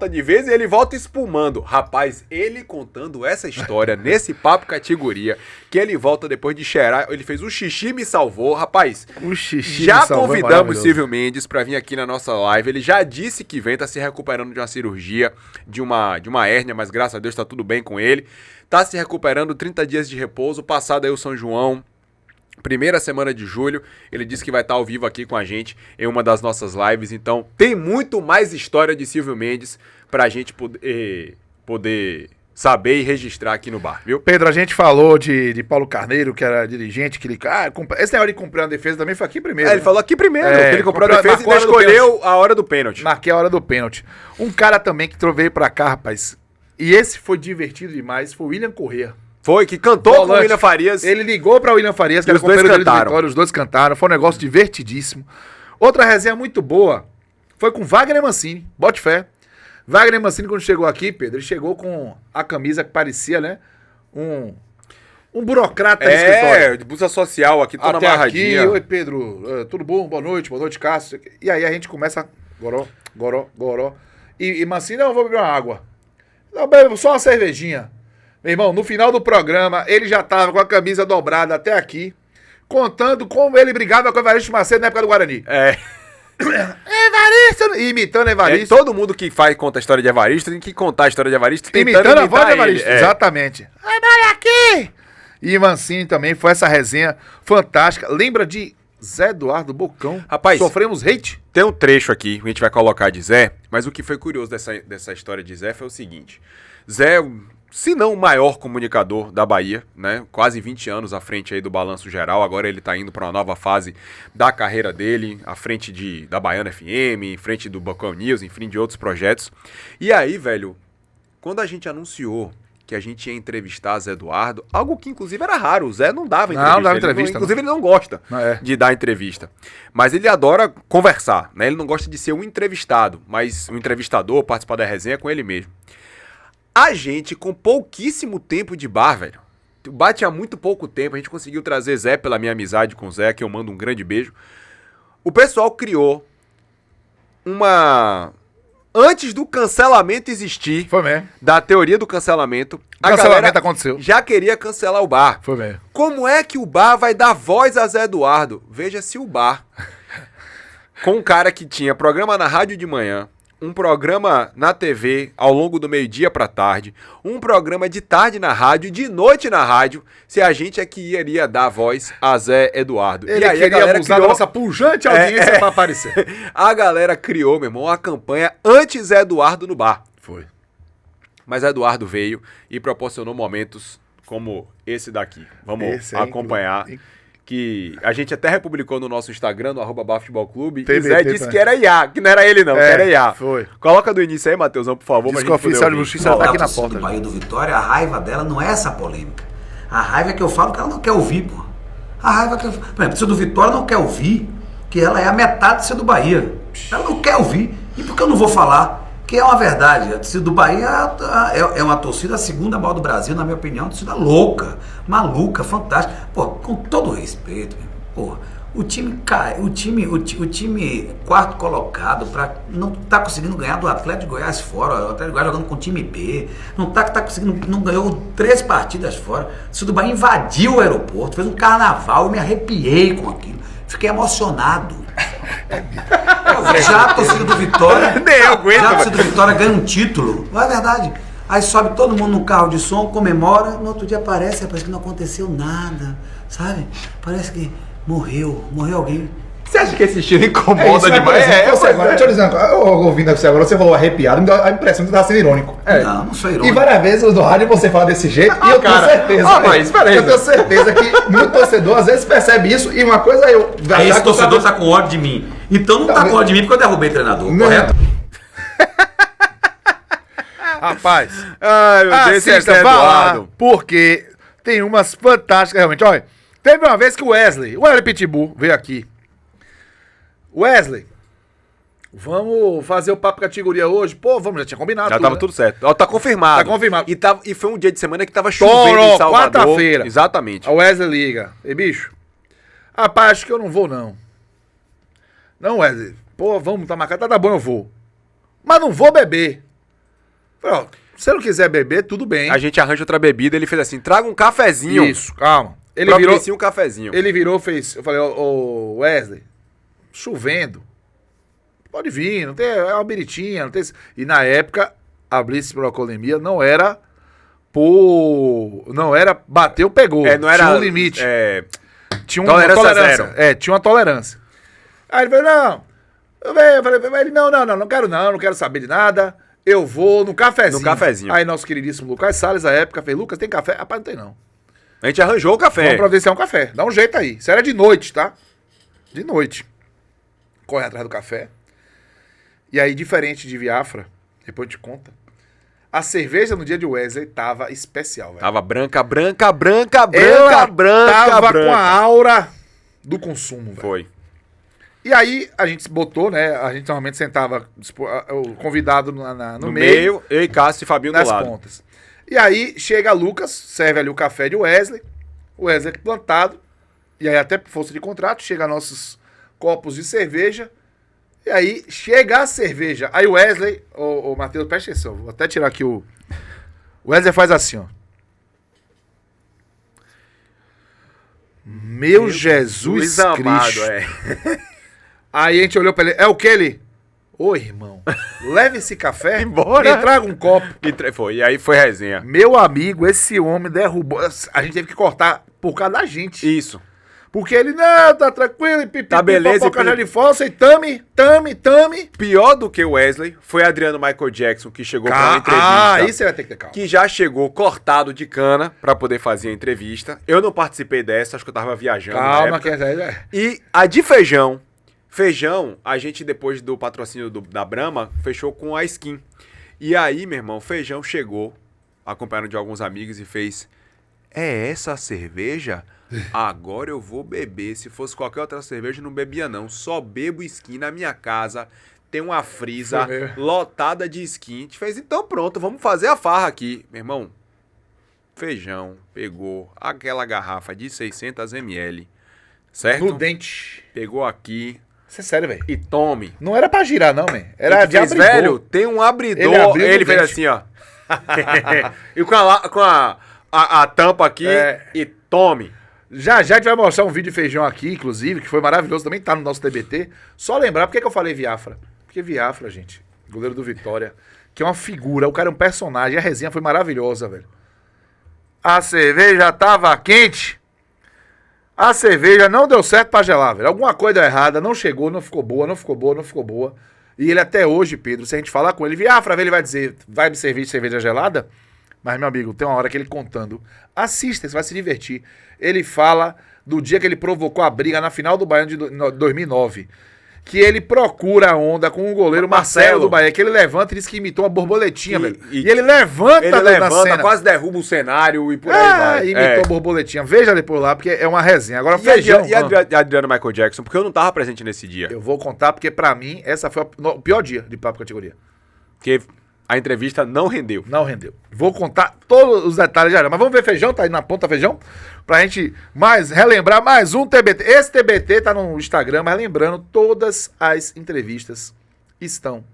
de vez e ele volta espumando. Rapaz, ele contando essa história nesse Papo Categoria, que ele volta depois de cheirar, ele fez o xixi me salvou. Rapaz, O xixi já me salvou, é convidamos maravilhoso. Silvio Mendes pra vir aqui na nossa live. Ele já disse que vem, tá se recuperando de uma cirurgia, de uma hérnia, mas graças a Deus tá tudo bem com ele. Tá se recuperando, 30 dias de repouso, passado aí o São João, primeira semana de julho, ele disse que vai estar ao vivo aqui com a gente em uma das nossas lives. Então, tem muito mais história de Silvio Mendes pra gente poder saber e registrar aqui no bar, viu? Pedro, a gente falou de Paulo Carneiro, que era dirigente, que ele... esse negócio de cumprir uma defesa também foi aqui primeiro. Ele falou aqui primeiro, que ele comprou a defesa e marcou a ainda hora do escolheu a hora do pênalti. Marquei a hora do pênalti. Um cara também que veio pra cá, rapaz, e esse foi divertido demais, foi o William Corrêa. Foi, que cantou com o Volante. William Farias. Ele ligou pra William Farias, que E era os dois companheiro dele de cantaram. Vitória, os dois cantaram, foi um negócio divertidíssimo. Outra resenha muito boa foi com Wagner Mancini, bote fé. Wagner Mancini, quando chegou aqui, Pedro, ele chegou com a camisa que parecia, né? Um burocrata de escritório. De blusa social aqui, toda Até amarradinha. aqui, oi Pedro, tudo bom? Boa noite, Cássio. E aí a gente começa, goró. E Mancini, não, eu vou beber uma água. Não, bebo só uma cervejinha. Meu irmão, no final do programa, ele já tava com a camisa dobrada até aqui, contando como ele brigava com o Evaristo Macedo na época do Guarani. Evaristo! Imitando Evaristo. Todo mundo que conta a história de Evaristo tem que contar a história de Evaristo tentando Imitando a voz de imitar Evaristo, ele. exatamente. Olha aqui! E Mancini também, foi essa resenha fantástica. Lembra de Zé Eduardo Bocão? Rapaz, sofremos hate? Tem um trecho aqui, que a gente vai colocar de Zé, mas o que foi curioso dessa história de Zé foi o seguinte. Zé, se não o maior comunicador da Bahia, né? Quase 20 anos à frente aí do Balanço Geral, agora ele tá indo para uma nova fase da carreira dele, à frente da Baiana FM, em frente do Bocão News, em frente de outros projetos. E aí, velho, quando a gente anunciou que a gente ia entrevistar Zé Eduardo, algo que inclusive era raro, o Zé não dava entrevista. Não dava entrevista. Inclusive ele não gosta de dar entrevista. Mas ele adora conversar, né? Ele não gosta de ser um entrevistado, mas um entrevistador, participar da resenha com ele mesmo. A gente, com pouquíssimo tempo de bar, velho, o bar tinha muito pouco tempo, a gente conseguiu trazer Zé pela minha amizade com o Zé, que eu mando um grande beijo. O pessoal criou antes do cancelamento existir, foi mesmo, da teoria do cancelamento, a galera aconteceu. Já queria cancelar o bar. Foi mesmo. Como é que o bar vai dar voz a Zé Eduardo? Veja se o bar, com um cara que tinha programa na rádio de manhã, um programa na TV ao longo do meio-dia pra tarde, um programa de tarde na rádio, de noite na rádio, se a gente é que iria dar voz a Zé Eduardo. Ele e aí queria a galera abusar criou da nossa pujante audiência pra aparecer. A galera criou, meu irmão, uma campanha anti-Zé Eduardo no bar. Foi. Mas Zé Eduardo veio e proporcionou momentos como esse daqui. Vamos acompanhar. Que a gente até republicou no nosso Instagram, no @bafutebolclube, e Zé disse que era IA, que não era ele não, que era IA. Foi. Coloca do início aí, Matheusão, por favor. Diz que o oficial de justiça tá aqui na porta. Do Bahia do Vitória, a raiva dela não é essa polêmica. A raiva é que eu falo que ela não quer ouvir, pô. A raiva é que, por exemplo, se do Vitória não quer ouvir, que ela é a metade de ser do Bahia. Ela não quer ouvir. E por que eu não vou falar? Que é uma verdade. A torcida do Bahia é uma torcida, a segunda maior do Brasil, na minha opinião, uma torcida louca, maluca, fantástica. Pô, com todo respeito, pô, o time cai, o time quarto colocado não tá conseguindo ganhar do Atlético de Goiás fora, o Atlético de Goiás jogando com o time B, não tá conseguindo, não ganhou 3 partidas fora. O torcida do Bahia invadiu o aeroporto, fez um carnaval, eu me arrepiei com aquilo. Fiquei emocionado. Já a torcida do Vitória. Já a torcida do Vitória ganha um título. Não é verdade? Aí sobe todo mundo no carro de som, comemora. No outro dia parece que não aconteceu nada. Sabe? Parece que morreu alguém. Você acha que esse estilo incomoda demais? Deixa eu dizer, ouvindo você agora, você falou arrepiado, me dá a impressão que você estava sendo irônico. Não sou irônico. E várias vezes no rádio você fala desse jeito, e eu tenho certeza. Eu tenho certeza que muito torcedor às vezes percebe isso, e uma coisa eu. Aí esse torcedor tá com ódio de mim. Então não tá com ódio de mim porque eu derrubei treinador, correto? Rapaz. Ai, meu Deus, assista, Eduardo. Porque tem umas fantásticas, realmente. Olha, teve uma vez que o Wesley Pitbull veio aqui. Wesley, vamos fazer o papo categoria hoje? Pô, vamos, já tinha combinado. Já tava tudo certo. Ó, tá confirmado. Tá confirmado. E foi um dia de semana que tava chovendo em Salvador. Quarta-feira. Exatamente. A Wesley liga. E bicho, rapaz, acho que eu não vou não. Não, Wesley. Pô, vamos, tá marcado. Tá bom, eu vou. Mas não vou beber. Falei, ó, se você não quiser beber, tudo bem. A gente arranja outra bebida, ele fez assim, traga um cafezinho. Isso, calma. Ele virou um cafezinho. Ele virou, fez. Eu falei, ô Wesley, chovendo. Pode vir, não tem. É uma biritinha, não tem. E na época, a Blitz Procolemia não era não era bateu, pegou. Não era. Tinha um limite. Tinha uma tolerância tolerância. zero. Tinha uma tolerância. Aí ele falou, não. Eu falei, ele, não quero saber de nada. Eu vou no cafezinho. No cafezinho. Aí nosso queridíssimo Lucas Salles, na época, fez, Lucas, tem café? Rapaz, não tem não. A gente arranjou o café. Vamos providenciar um café. Dá um jeito aí. Isso era de noite, tá? De noite. Corre atrás do café. E aí, diferente de Viafra, depois eu te conto, a cerveja no dia de Wesley tava especial, velho. Tava branca. Tava com a aura do consumo, velho. Foi. E aí a gente botou, né? A gente normalmente sentava o convidado no meio, eu e Cássio e Fabinho nas do lado. pontas. E aí chega Lucas, serve ali o café de Wesley, o Wesley plantado, e aí até por força de contrato, chega nossos copos de cerveja, e aí chega a cerveja. Aí o Wesley, o Matheus, presta atenção, vou até tirar aqui o Wesley faz assim, ó. Meu Jesus Cristo. Aí a gente olhou pra ele, é o que ele? Ô, irmão, leve esse café embora. E traga um copo. E aí foi resenha. Meu amigo, esse homem derrubou. A gente teve que cortar por causa da gente. Isso. Porque ele, não, tá tranquilo, pipi, tá beleza, e de falsa, e tame. Pior do que o Wesley foi Adriano Michael Jackson, que chegou pra uma entrevista. Ah, isso você vai ter que ter calma. Que já chegou cortado de cana pra poder fazer a entrevista. Eu não participei dessa, acho que eu tava viajando. Calma, que E a de feijão. Feijão, a gente, depois do patrocínio da Brahma, fechou com a Skin. E aí, meu irmão, Feijão chegou, acompanhado de alguns amigos, e fez: é essa a cerveja? Agora eu vou beber. Se fosse qualquer outra cerveja, eu não bebia não. Só bebo Skin na minha casa. Tem uma frisa lotada de Skin. A gente fez, então pronto, vamos fazer a farra aqui. Meu irmão, Feijão pegou aquela garrafa de 600 ml, certo? No dente. Pegou aqui. Isso é sério, velho. E tome. Não era pra girar, não, man. Era de abridor. Velho, tem um abridor. Ele fez assim, ó. E com a tampa aqui e tome. Já a gente vai mostrar um vídeo de Feijão aqui, inclusive, que foi maravilhoso, também tá no nosso TBT. Só lembrar, por que eu falei Viafra? Porque Viafra, gente, goleiro do Vitória, que é uma figura, o cara é um personagem, a resenha foi maravilhosa, velho. A cerveja tava quente, a cerveja não deu certo pra gelar, velho. Alguma coisa deu errada, não chegou, não ficou boa. E ele até hoje, Pedro, se a gente falar com ele, Viafra, ele vai dizer, vai me servir de cerveja gelada? Mas, meu amigo, tem uma hora que ele contando. Assista, você vai se divertir. Ele fala do dia que ele provocou a briga na final do Baiano de 2009. Que ele procura a onda com o goleiro Marcelo do Bahia. Que ele levanta e diz que imitou uma borboletinha, velho. E ele levanta na cena. Quase derruba o cenário e por aí vai. Imitou a borboletinha. Veja depois lá, porque é uma resenha. Agora, Feijão. E Adriano Michael Jackson? Porque eu não tava presente nesse dia. Eu vou contar, porque pra mim, essa foi o pior dia de Papo Categoria. Porque a entrevista não rendeu. Não rendeu. Vou contar todos os detalhes já. Mas vamos ver Feijão, tá aí na ponta, Feijão? Pra gente relembrar mais um TBT. Esse TBT tá no Instagram, mas lembrando, todas as entrevistas estão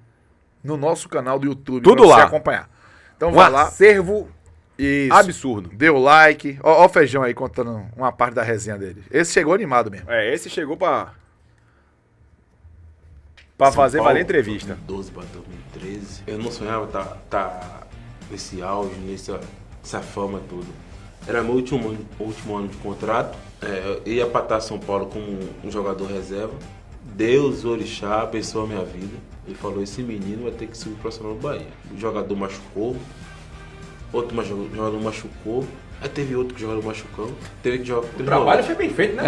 no nosso canal do YouTube. Tudo pra lá. você acompanhar. Então vai lá. Acervo isso. Absurdo. Dê o like. Ó o Feijão aí contando uma parte da resenha dele.Esse chegou animado mesmo. Esse chegou pra fazer valer a entrevista. 2012 para 2013. Eu não sonhava tá nesse auge, nessa fama toda. Era meu último ano de contrato. Eu ia para estar São Paulo como um jogador reserva. Deus, orixá, abençoou a minha vida. Ele falou, esse menino vai ter que subir profissional no Bahia. O jogador machucou, outro jogador machucou. Aí teve outro que o jogador machucou. Teve que jogar. O trabalho foi bem feito, né?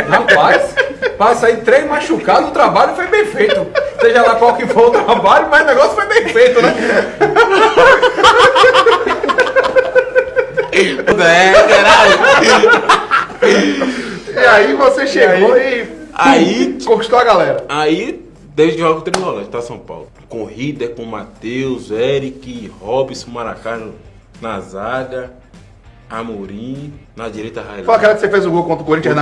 Rapaz, passa aí 3 machucados, o trabalho foi bem feito. Seja lá qual que for o trabalho, mas o negócio foi bem feito, né? E aí você chegou e conquistou a galera. Aí, desde que jogo com o Tricolor, tá São Paulo. Corrida com Matheus, Eric, Robson, Maracano na zaga, Amorim, na direita Railão. Foi aquela que você fez o gol contra o Corinthians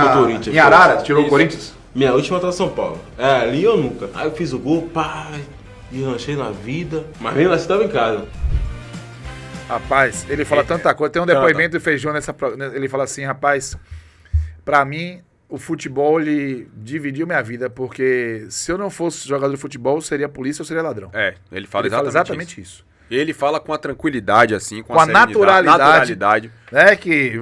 em Arara? Tirou o Corinthians? Minha última tá São Paulo. Ali ou nunca. Aí eu fiz o gol, deslanchei na vida, mas mesmo assim tava em casa. Rapaz, ele fala tanta coisa. Tem um depoimento de Feijão ele fala assim, rapaz, pra mim, o futebol, ele dividiu minha vida, porque se eu não fosse jogador de futebol, seria polícia ou seria ladrão. Ele fala exatamente isso. Ele fala com a tranquilidade, assim, com a naturalidade. Né, que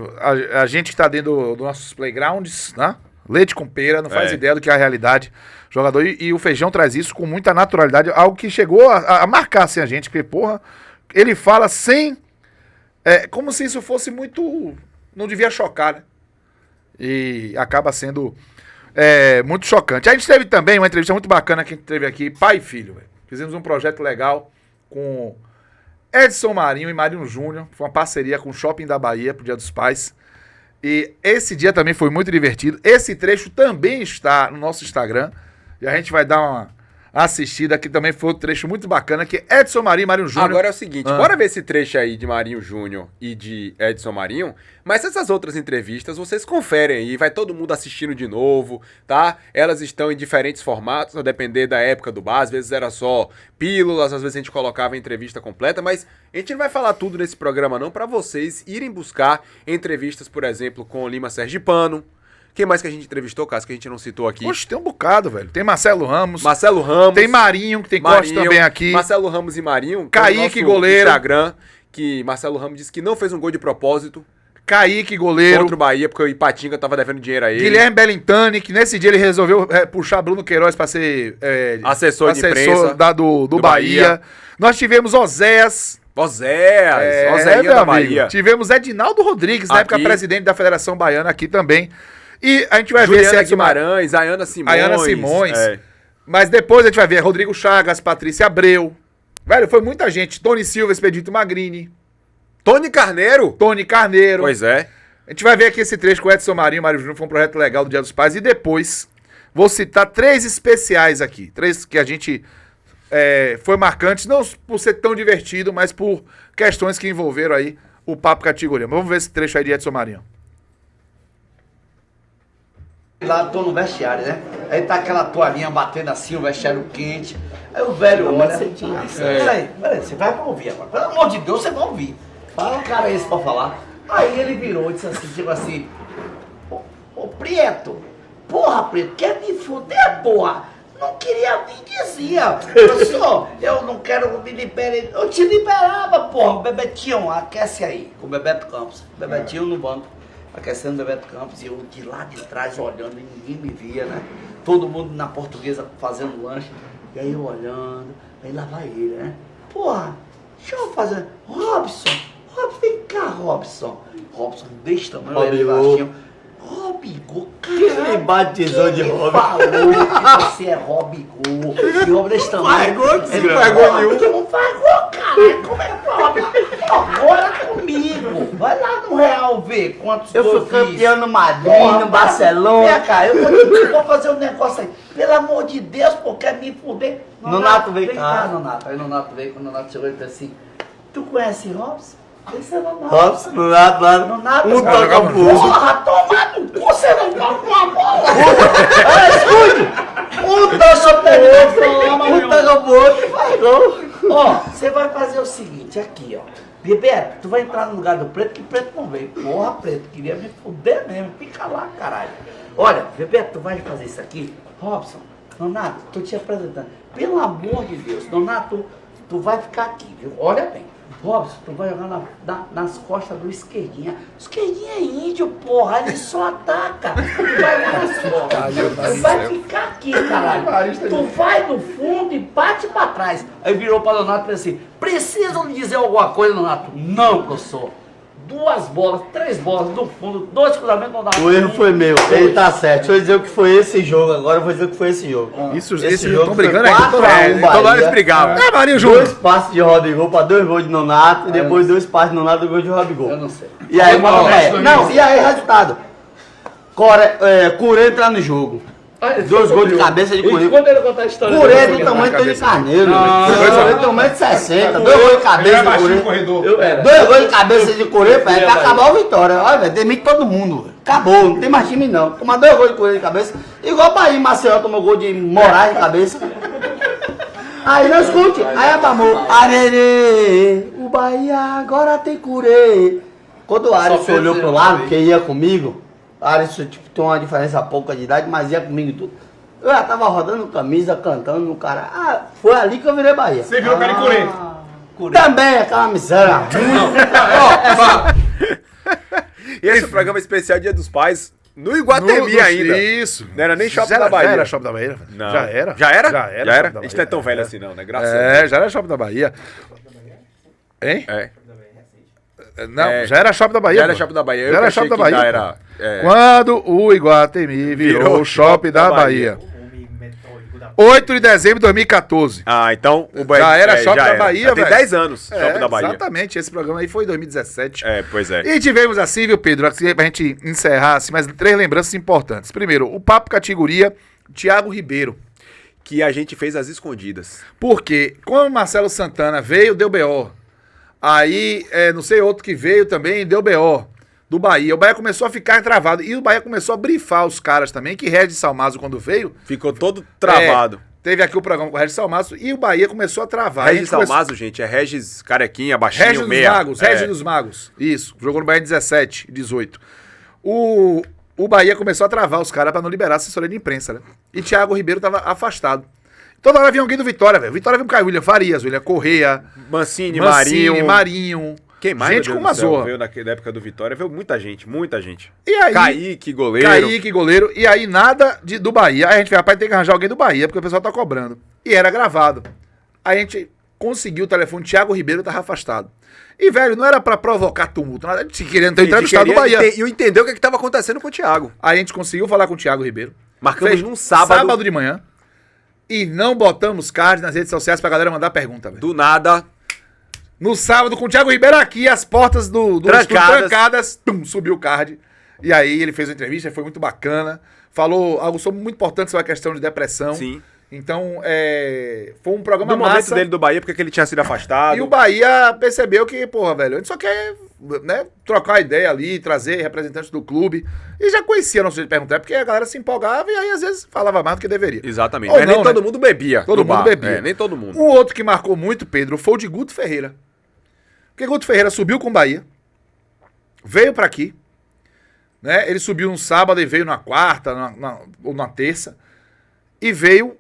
a gente que tá dentro dos nossos playgrounds, né? Leite com pera, não faz ideia do que é a realidade. Jogador, e o Feijão traz isso com muita naturalidade, algo que chegou a marcar assim, a gente, porque, porra, ele fala sem... como se isso fosse muito... Não devia chocar, né? E acaba sendo muito chocante. A gente teve também uma entrevista muito bacana que a gente teve aqui, pai e filho, véio. Fizemos um projeto legal com Edson Marinho e Marinho Júnior. Foi uma parceria com o Shopping da Bahia pro Dia dos Pais. E esse dia também foi muito divertido. Esse trecho também está no nosso Instagram. E a gente vai dar uma assistida, que também foi um trecho muito bacana, que é Edson Marinho e Marinho Júnior. Agora é o seguinte, bora ver esse trecho aí de Marinho Júnior e de Edson Marinho, mas essas outras entrevistas vocês conferem aí, vai todo mundo assistindo de novo, tá? Elas estão em diferentes formatos, a depender da época do bar, às vezes era só pílulas, às vezes a gente colocava a entrevista completa, mas a gente não vai falar tudo nesse programa não, pra vocês irem buscar entrevistas, por exemplo, com o Lima Sergipano. Quem mais que a gente entrevistou, Cássio, que a gente não citou aqui? Poxa, tem um bocado, velho. Tem Marcelo Ramos. Tem Marinho, que tem corte também aqui. Marcelo Ramos e Marinho. Kaique, goleiro. Instagram, que Marcelo Ramos disse que não fez um gol de propósito. Kaique, goleiro. Contra o Bahia, porque o Ipatinga tava devendo dinheiro a ele. Guilherme Bellintani, que nesse dia ele resolveu puxar Bruno Queiroz pra ser assessor de imprensa do Bahia. Nós tivemos Oséias da Bahia. Tivemos Edinaldo Rodrigues, na época presidente da Federação Baiana aqui também. E a gente vai Juliana ver Guimarães, Ayana Simões. Mas depois a gente vai ver Rodrigo Chagas, Patrícia Abreu. Velho, foi muita gente. Tony Silva, Expedito Magrini. Tony Carneiro. Pois é. A gente vai ver aqui esse trecho com Edson Marinho e Mário Júnior. Foi um projeto legal do Dia dos Pais. E depois vou citar 3 especiais aqui. 3 que a gente foi marcante, não por ser tão divertido, mas por questões que envolveram aí o Papo Categoria. Mas vamos ver esse trecho aí de Edson Marinho. Lá tô no vestiário, né? Aí tá aquela toalhinha batendo assim, o vestiário quente. Aí o velho olha. Peraí, você vai pra ouvir agora. Pelo amor de Deus, você vai ouvir. Fala um cara esse pra falar. Aí ele virou e disse assim, tipo assim, ô Prieto, porra, Preto, quer me fuder, porra? Não queria nem dizia. Professor, eu não quero me liberar. Eu te liberava, porra. O Bebetinho, aquece aí. Com o Bebeto Campos. Bebetinho no banco. Aquecendo o Bebeto Campos, e eu de lá de trás olhando, e ninguém me via, né? Todo mundo na Portuguesa fazendo lanche, e aí eu olhando, aí lá vai ele, né? Porra, deixa eu fazer. Robson, vem cá, Robson desse tamanho, ele baixinho. Robigol, cara. Quem me batizou de Robigol? Falou que você é Robigol. E Robigol desse tamanho. Ele não faz gol nenhum. Tu não faz gol, cara. Como é que Robigol? Agora comigo. Vai lá no Real ver quantos gols eu fui campeão no Madrid, no Barcelona. Vem cá, eu vou fazer um negócio aí. Pelo amor de Deus, pô, quer me fuder? Nonato, vem cá, Nonato. Aí Nonato veio, quando o Nonato chegou, ele disse assim, tu conhece Robson? Esse é Nonato. Robson, Nonato, um toca o porra, toma no cu, você não toca uma bola. Escute, um toca pro outro e faz gol. Ó, você vai fazer o seguinte, aqui, ó. Bebeto, tu vai entrar no lugar do Preto, que Preto não veio. Porra, Preto, queria me fuder mesmo. Fica lá, caralho. Olha, Bebeto, tu vai fazer isso aqui. Robson, Nonato, tô te apresentando. Pelo amor de Deus, Nonato, tu vai ficar aqui, viu? Olha bem. Robson, tu vai jogar nas costas do Esquerdinha. Esquerdinha é índio, porra, ele só ataca. Tu vai lá nas costas. Tu vai ficar aqui, caralho. Tu vai no fundo e bate pra trás. Aí virou pra Nonato e disse assim, precisam lhe dizer alguma coisa, Nonato? Não, professor. 2 bolas, 3 bolas no fundo, 2 cruzamentos não dá. O erro foi meu, ele tá certo. Deixa eu dizer o que foi esse jogo, agora eu vou dizer o que foi esse jogo. Esse jogo estão brigando aí? Toda hora eles brigavam. Marinho Júnior. 2 passes de Robigol pra 2 gols de Nonato e depois 2 passes de Nonato e 2 de Robigol. Eu não sei. E aí, e aí, resultado. Curê entrar no jogo. 2 gols de cabeça de Curê. Quando ele contar a história. Curê é do tamanho de Tony Carneiro. Curê é do tamanho de 60. 2 gols de cabeça de Curê. 2 gols de cabeça de Curê, velho, pra acabar a vitória. Olha, velho, demite todo mundo. Acabou, não tem mais time não. Toma 2 gols de Curê de cabeça. Igual o Bahia, Maceió tomou gol de Moraes de cabeça. Aí não escute, aí abamou. Arerê, o Bahia agora tem Curê. Quando o Ares olhou pro lado, que ia comigo. Ares, tipo, tem uma diferença pouca de idade, mas ia comigo e tudo. Eu já tava rodando camisa, cantando no cara. Foi ali que eu virei Bahia. Você virou cara de Curê. Também, aquela miséria. E esse programa especial Dia dos Pais no Iguatemi ainda. Isso. Não era nem Shopping da Bahia. Já era Shopping da Bahia? Não. Já era. Já era? Já era. Já era? A gente não é tão velho assim não, né? Graças a Deus. Já era Shopping da Bahia. Hein? É. Não, já era Shopping da Bahia. Já era Shopping da Bahia. Já era Shopping da Bahia. Quando o Iguatemi virou o Shopping da Bahia. 8 de dezembro de 2014. Ah, então o Já era Shopping da Bahia, já tem velho. 10 anos, Shopping da Bahia. Exatamente, esse programa aí foi em 2017. Pois é. E tivemos assim, viu, Pedro, assim, pra gente encerrar, assim, mais 3 lembranças importantes. Primeiro, o Papo Categoria Thiago Ribeiro. Que a gente fez às escondidas. Porque, quando o Marcelo Santana veio, deu B.O. Aí, não sei, outro que veio também, deu B.O. do Bahia. O Bahia começou a ficar travado. E o Bahia começou a brifar os caras também, que Regis Salmazo, quando veio... Ficou todo travado. Teve aqui o programa com o Regis Salmazo e o Bahia começou a travar. Regis Salmazo, gente, é Regis Carequinha, baixinho, Regis dos meia. Magos, Regis dos Magos. Isso, jogou no Bahia em 17, 18. O Bahia começou a travar os caras pra não liberar a assessoria de imprensa, né? E Thiago Ribeiro tava afastado. Toda hora vinha alguém do Vitória, velho. Vitória veio com o William Farias, William Correia, Mancini, Marinho. Quem mais, gente com uma zorra. Veio na época do Vitória, veio muita gente, muita gente. E aí, Kaique, goleiro. E aí nada do Bahia. Aí a gente falou, rapaz, tem que arranjar alguém do Bahia, porque o pessoal tá cobrando. E era gravado. Aí a gente conseguiu o telefone, Thiago Ribeiro tava afastado. E, velho, não era pra provocar tumulto, nada. A gente queria ter entrevistado do Bahia. E entendeu o que tava acontecendo com o Thiago. Aí a gente conseguiu falar com o Thiago Ribeiro. Marcamos num sábado de manhã. E não botamos card nas redes sociais pra galera mandar pergunta, velho. Do nada. No sábado, com o Thiago Ribeiro aqui, as portas do estúdio trancadas, subiu o card. E aí ele fez uma entrevista, foi muito bacana. Falou algo muito importante sobre a questão de depressão. Sim. Então, foi um programa massa. No momento dele do Bahia, porque ele tinha sido afastado. E o Bahia percebeu que, porra, velho, a gente só quer, né, trocar ideia ali, trazer representantes do clube. E já conhecia nosso jeito de perguntar, porque a galera se empolgava e aí às vezes falava mais do que deveria. Exatamente. Ou Mas não, nem todo mundo bebia. Todo mundo bebia. Nem todo mundo. Um outro que marcou muito, Pedro, foi o de Guto Ferreira. Porque Guto Ferreira subiu com o Bahia, veio pra aqui, né? Ele subiu no sábado e veio na quarta ou na terça. E veio...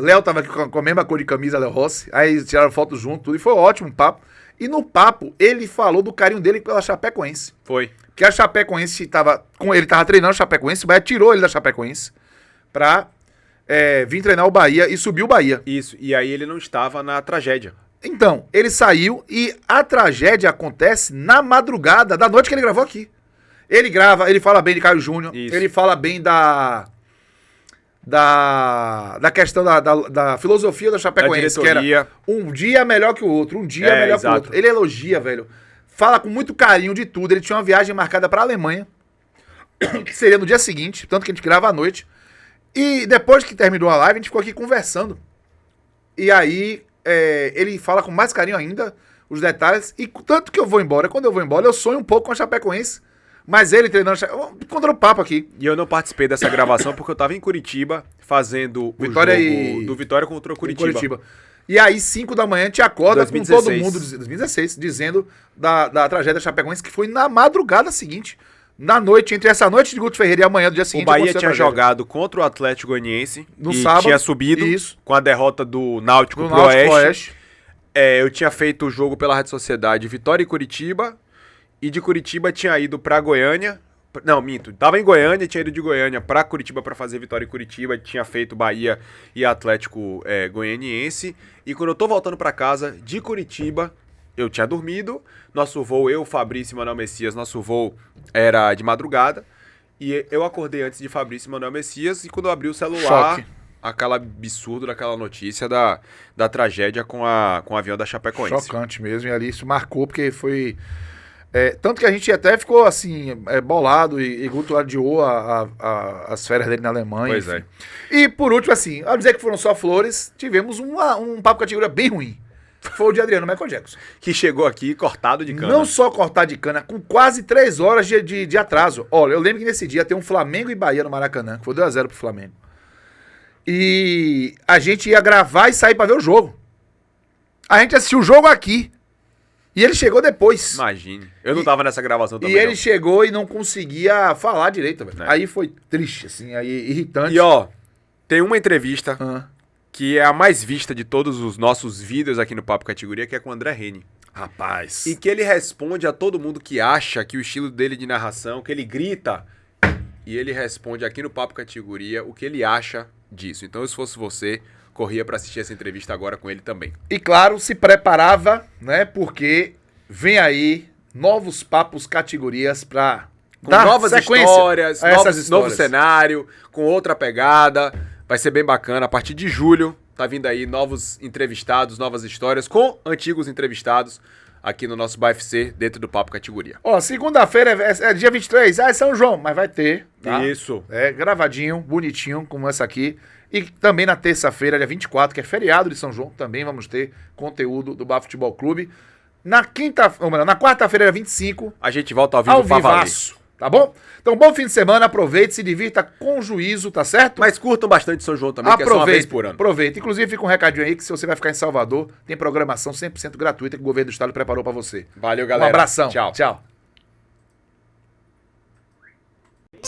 Léo tava aqui com a mesma cor de camisa, Léo Rossi. Aí tiraram foto junto, tudo. E foi ótimo o papo. E no papo, ele falou do carinho dele pela Chapecoense. Foi. Que a Chapecoense ele tava treinando a Chapecoense, o Bahia tirou ele da Chapecoense pra vir treinar o Bahia e subir o Bahia. Isso, e aí ele não estava na tragédia. Então, ele saiu e a tragédia acontece na madrugada da noite que ele gravou aqui. Ele fala bem de Caio Júnior, ele fala bem da questão da filosofia da Chapecoense, que era um dia melhor que o outro, um dia melhor que o outro. Ele elogia, velho. Fala com muito carinho de tudo. Ele tinha uma viagem marcada pra Alemanha, que seria no dia seguinte, tanto que a gente grava à noite. E depois que terminou a live, a gente ficou aqui conversando. E aí, ele fala com mais carinho ainda os detalhes. E tanto que quando eu vou embora, eu sonho um pouco com a Chapecoense. Mas ele treinando... Contra o papo aqui. E eu não participei dessa gravação porque eu tava em Curitiba fazendo Vitória o jogo do Vitória contra o Curitiba. E aí, 5 da manhã, te acorda 2016. com todo mundo, 2016, dizendo da tragédia Chapecoense, que foi na madrugada seguinte. Na noite, entre essa noite de Guto Ferreira e amanhã do dia seguinte... O Bahia tinha jogado contra o Atlético Goianiense no sábado, tinha subido com a derrota do Náutico pro Oeste. Eu tinha feito o jogo pela Rádio Sociedade Vitória e Curitiba. E de Curitiba tinha ido pra Goiânia. Não, minto. Tava em Goiânia, tinha ido de Goiânia pra Curitiba pra fazer Vitória e Curitiba. Tinha feito Bahia e Atlético Goianiense. E quando eu tô voltando pra casa de Curitiba, eu tinha dormido. Nosso voo, eu, Fabrício e Manuel Messias, nosso voo era de madrugada. E eu acordei antes de Fabrício e Manuel Messias. E quando eu abri o celular, aquela absurdo daquela notícia da tragédia com o avião da Chapecoense. Chocante mesmo. E ali isso marcou, porque foi... tanto que a gente até ficou assim, bolado e Guto adiou as férias dele na Alemanha. Pois é. E por último, assim, ao dizer que foram só flores, tivemos um papo categoria bem ruim. Foi o de Adriano Michael Jackson. Que chegou aqui cortado de cana. Não só cortado de cana, com quase 3 horas de atraso. Olha, eu lembro que nesse dia tem um Flamengo e Bahia no Maracanã, que foi 2-0 pro Flamengo. E a gente ia gravar e sair pra ver o jogo. A gente assistiu o jogo aqui. E ele chegou depois. Imagine. Eu não tava nessa gravação também. E ele chegou e não conseguia falar direito, velho. Aí foi triste, assim, aí irritante. E ó, tem uma entrevista que é a mais vista de todos os nossos vídeos aqui no Papo Categoria, que é com o André Reni. Rapaz. E que ele responde a todo mundo que acha que o estilo dele de narração, que ele grita, e ele responde aqui no Papo Categoria o que ele acha disso. Então, se fosse você, corria pra assistir essa entrevista agora com ele também. E claro, se preparava, né? Porque vem aí novos papos categorias pra com novas histórias, novo cenário, com outra pegada. Vai ser bem bacana. A partir de julho, tá vindo aí novos entrevistados, novas histórias com antigos entrevistados aqui no nosso BAFC, dentro do Papo Categoria. Ó, segunda-feira é dia 23, é São João, mas vai ter, tá? Isso. É gravadinho, bonitinho, como essa aqui. E também na terça-feira, dia 24, que é feriado de São João, também vamos ter conteúdo do Bafo Futebol Clube. Na quarta-feira, dia 25, a gente volta ao vivo pra valer. Vivaço, tá bom? Então, bom fim de semana, aproveite, se divirta com juízo, tá certo? Mas curtam bastante São João também, que é só uma vez por ano. Aproveita. Inclusive, fica um recadinho aí que se você vai ficar em Salvador, tem programação 100% gratuita que o governo do estado preparou pra você. Valeu, galera. Um abração. Tchau. Tchau.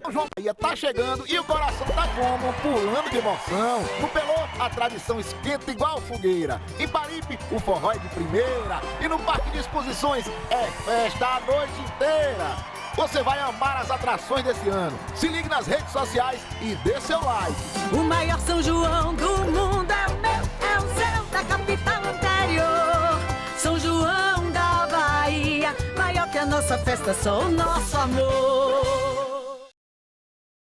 São João Bahia tá chegando e o coração tá como? Pulando de emoção. No Pelô, a tradição esquenta igual fogueira. Em Paripe, o forró é de primeira. E no Parque de Exposições, é festa a noite inteira. Você vai amar as atrações desse ano. Se ligue nas redes sociais e dê seu like. O maior São João do mundo é o meu, é o seu, da capital anterior. São João da Bahia, maior que a nossa festa, só o nosso amor.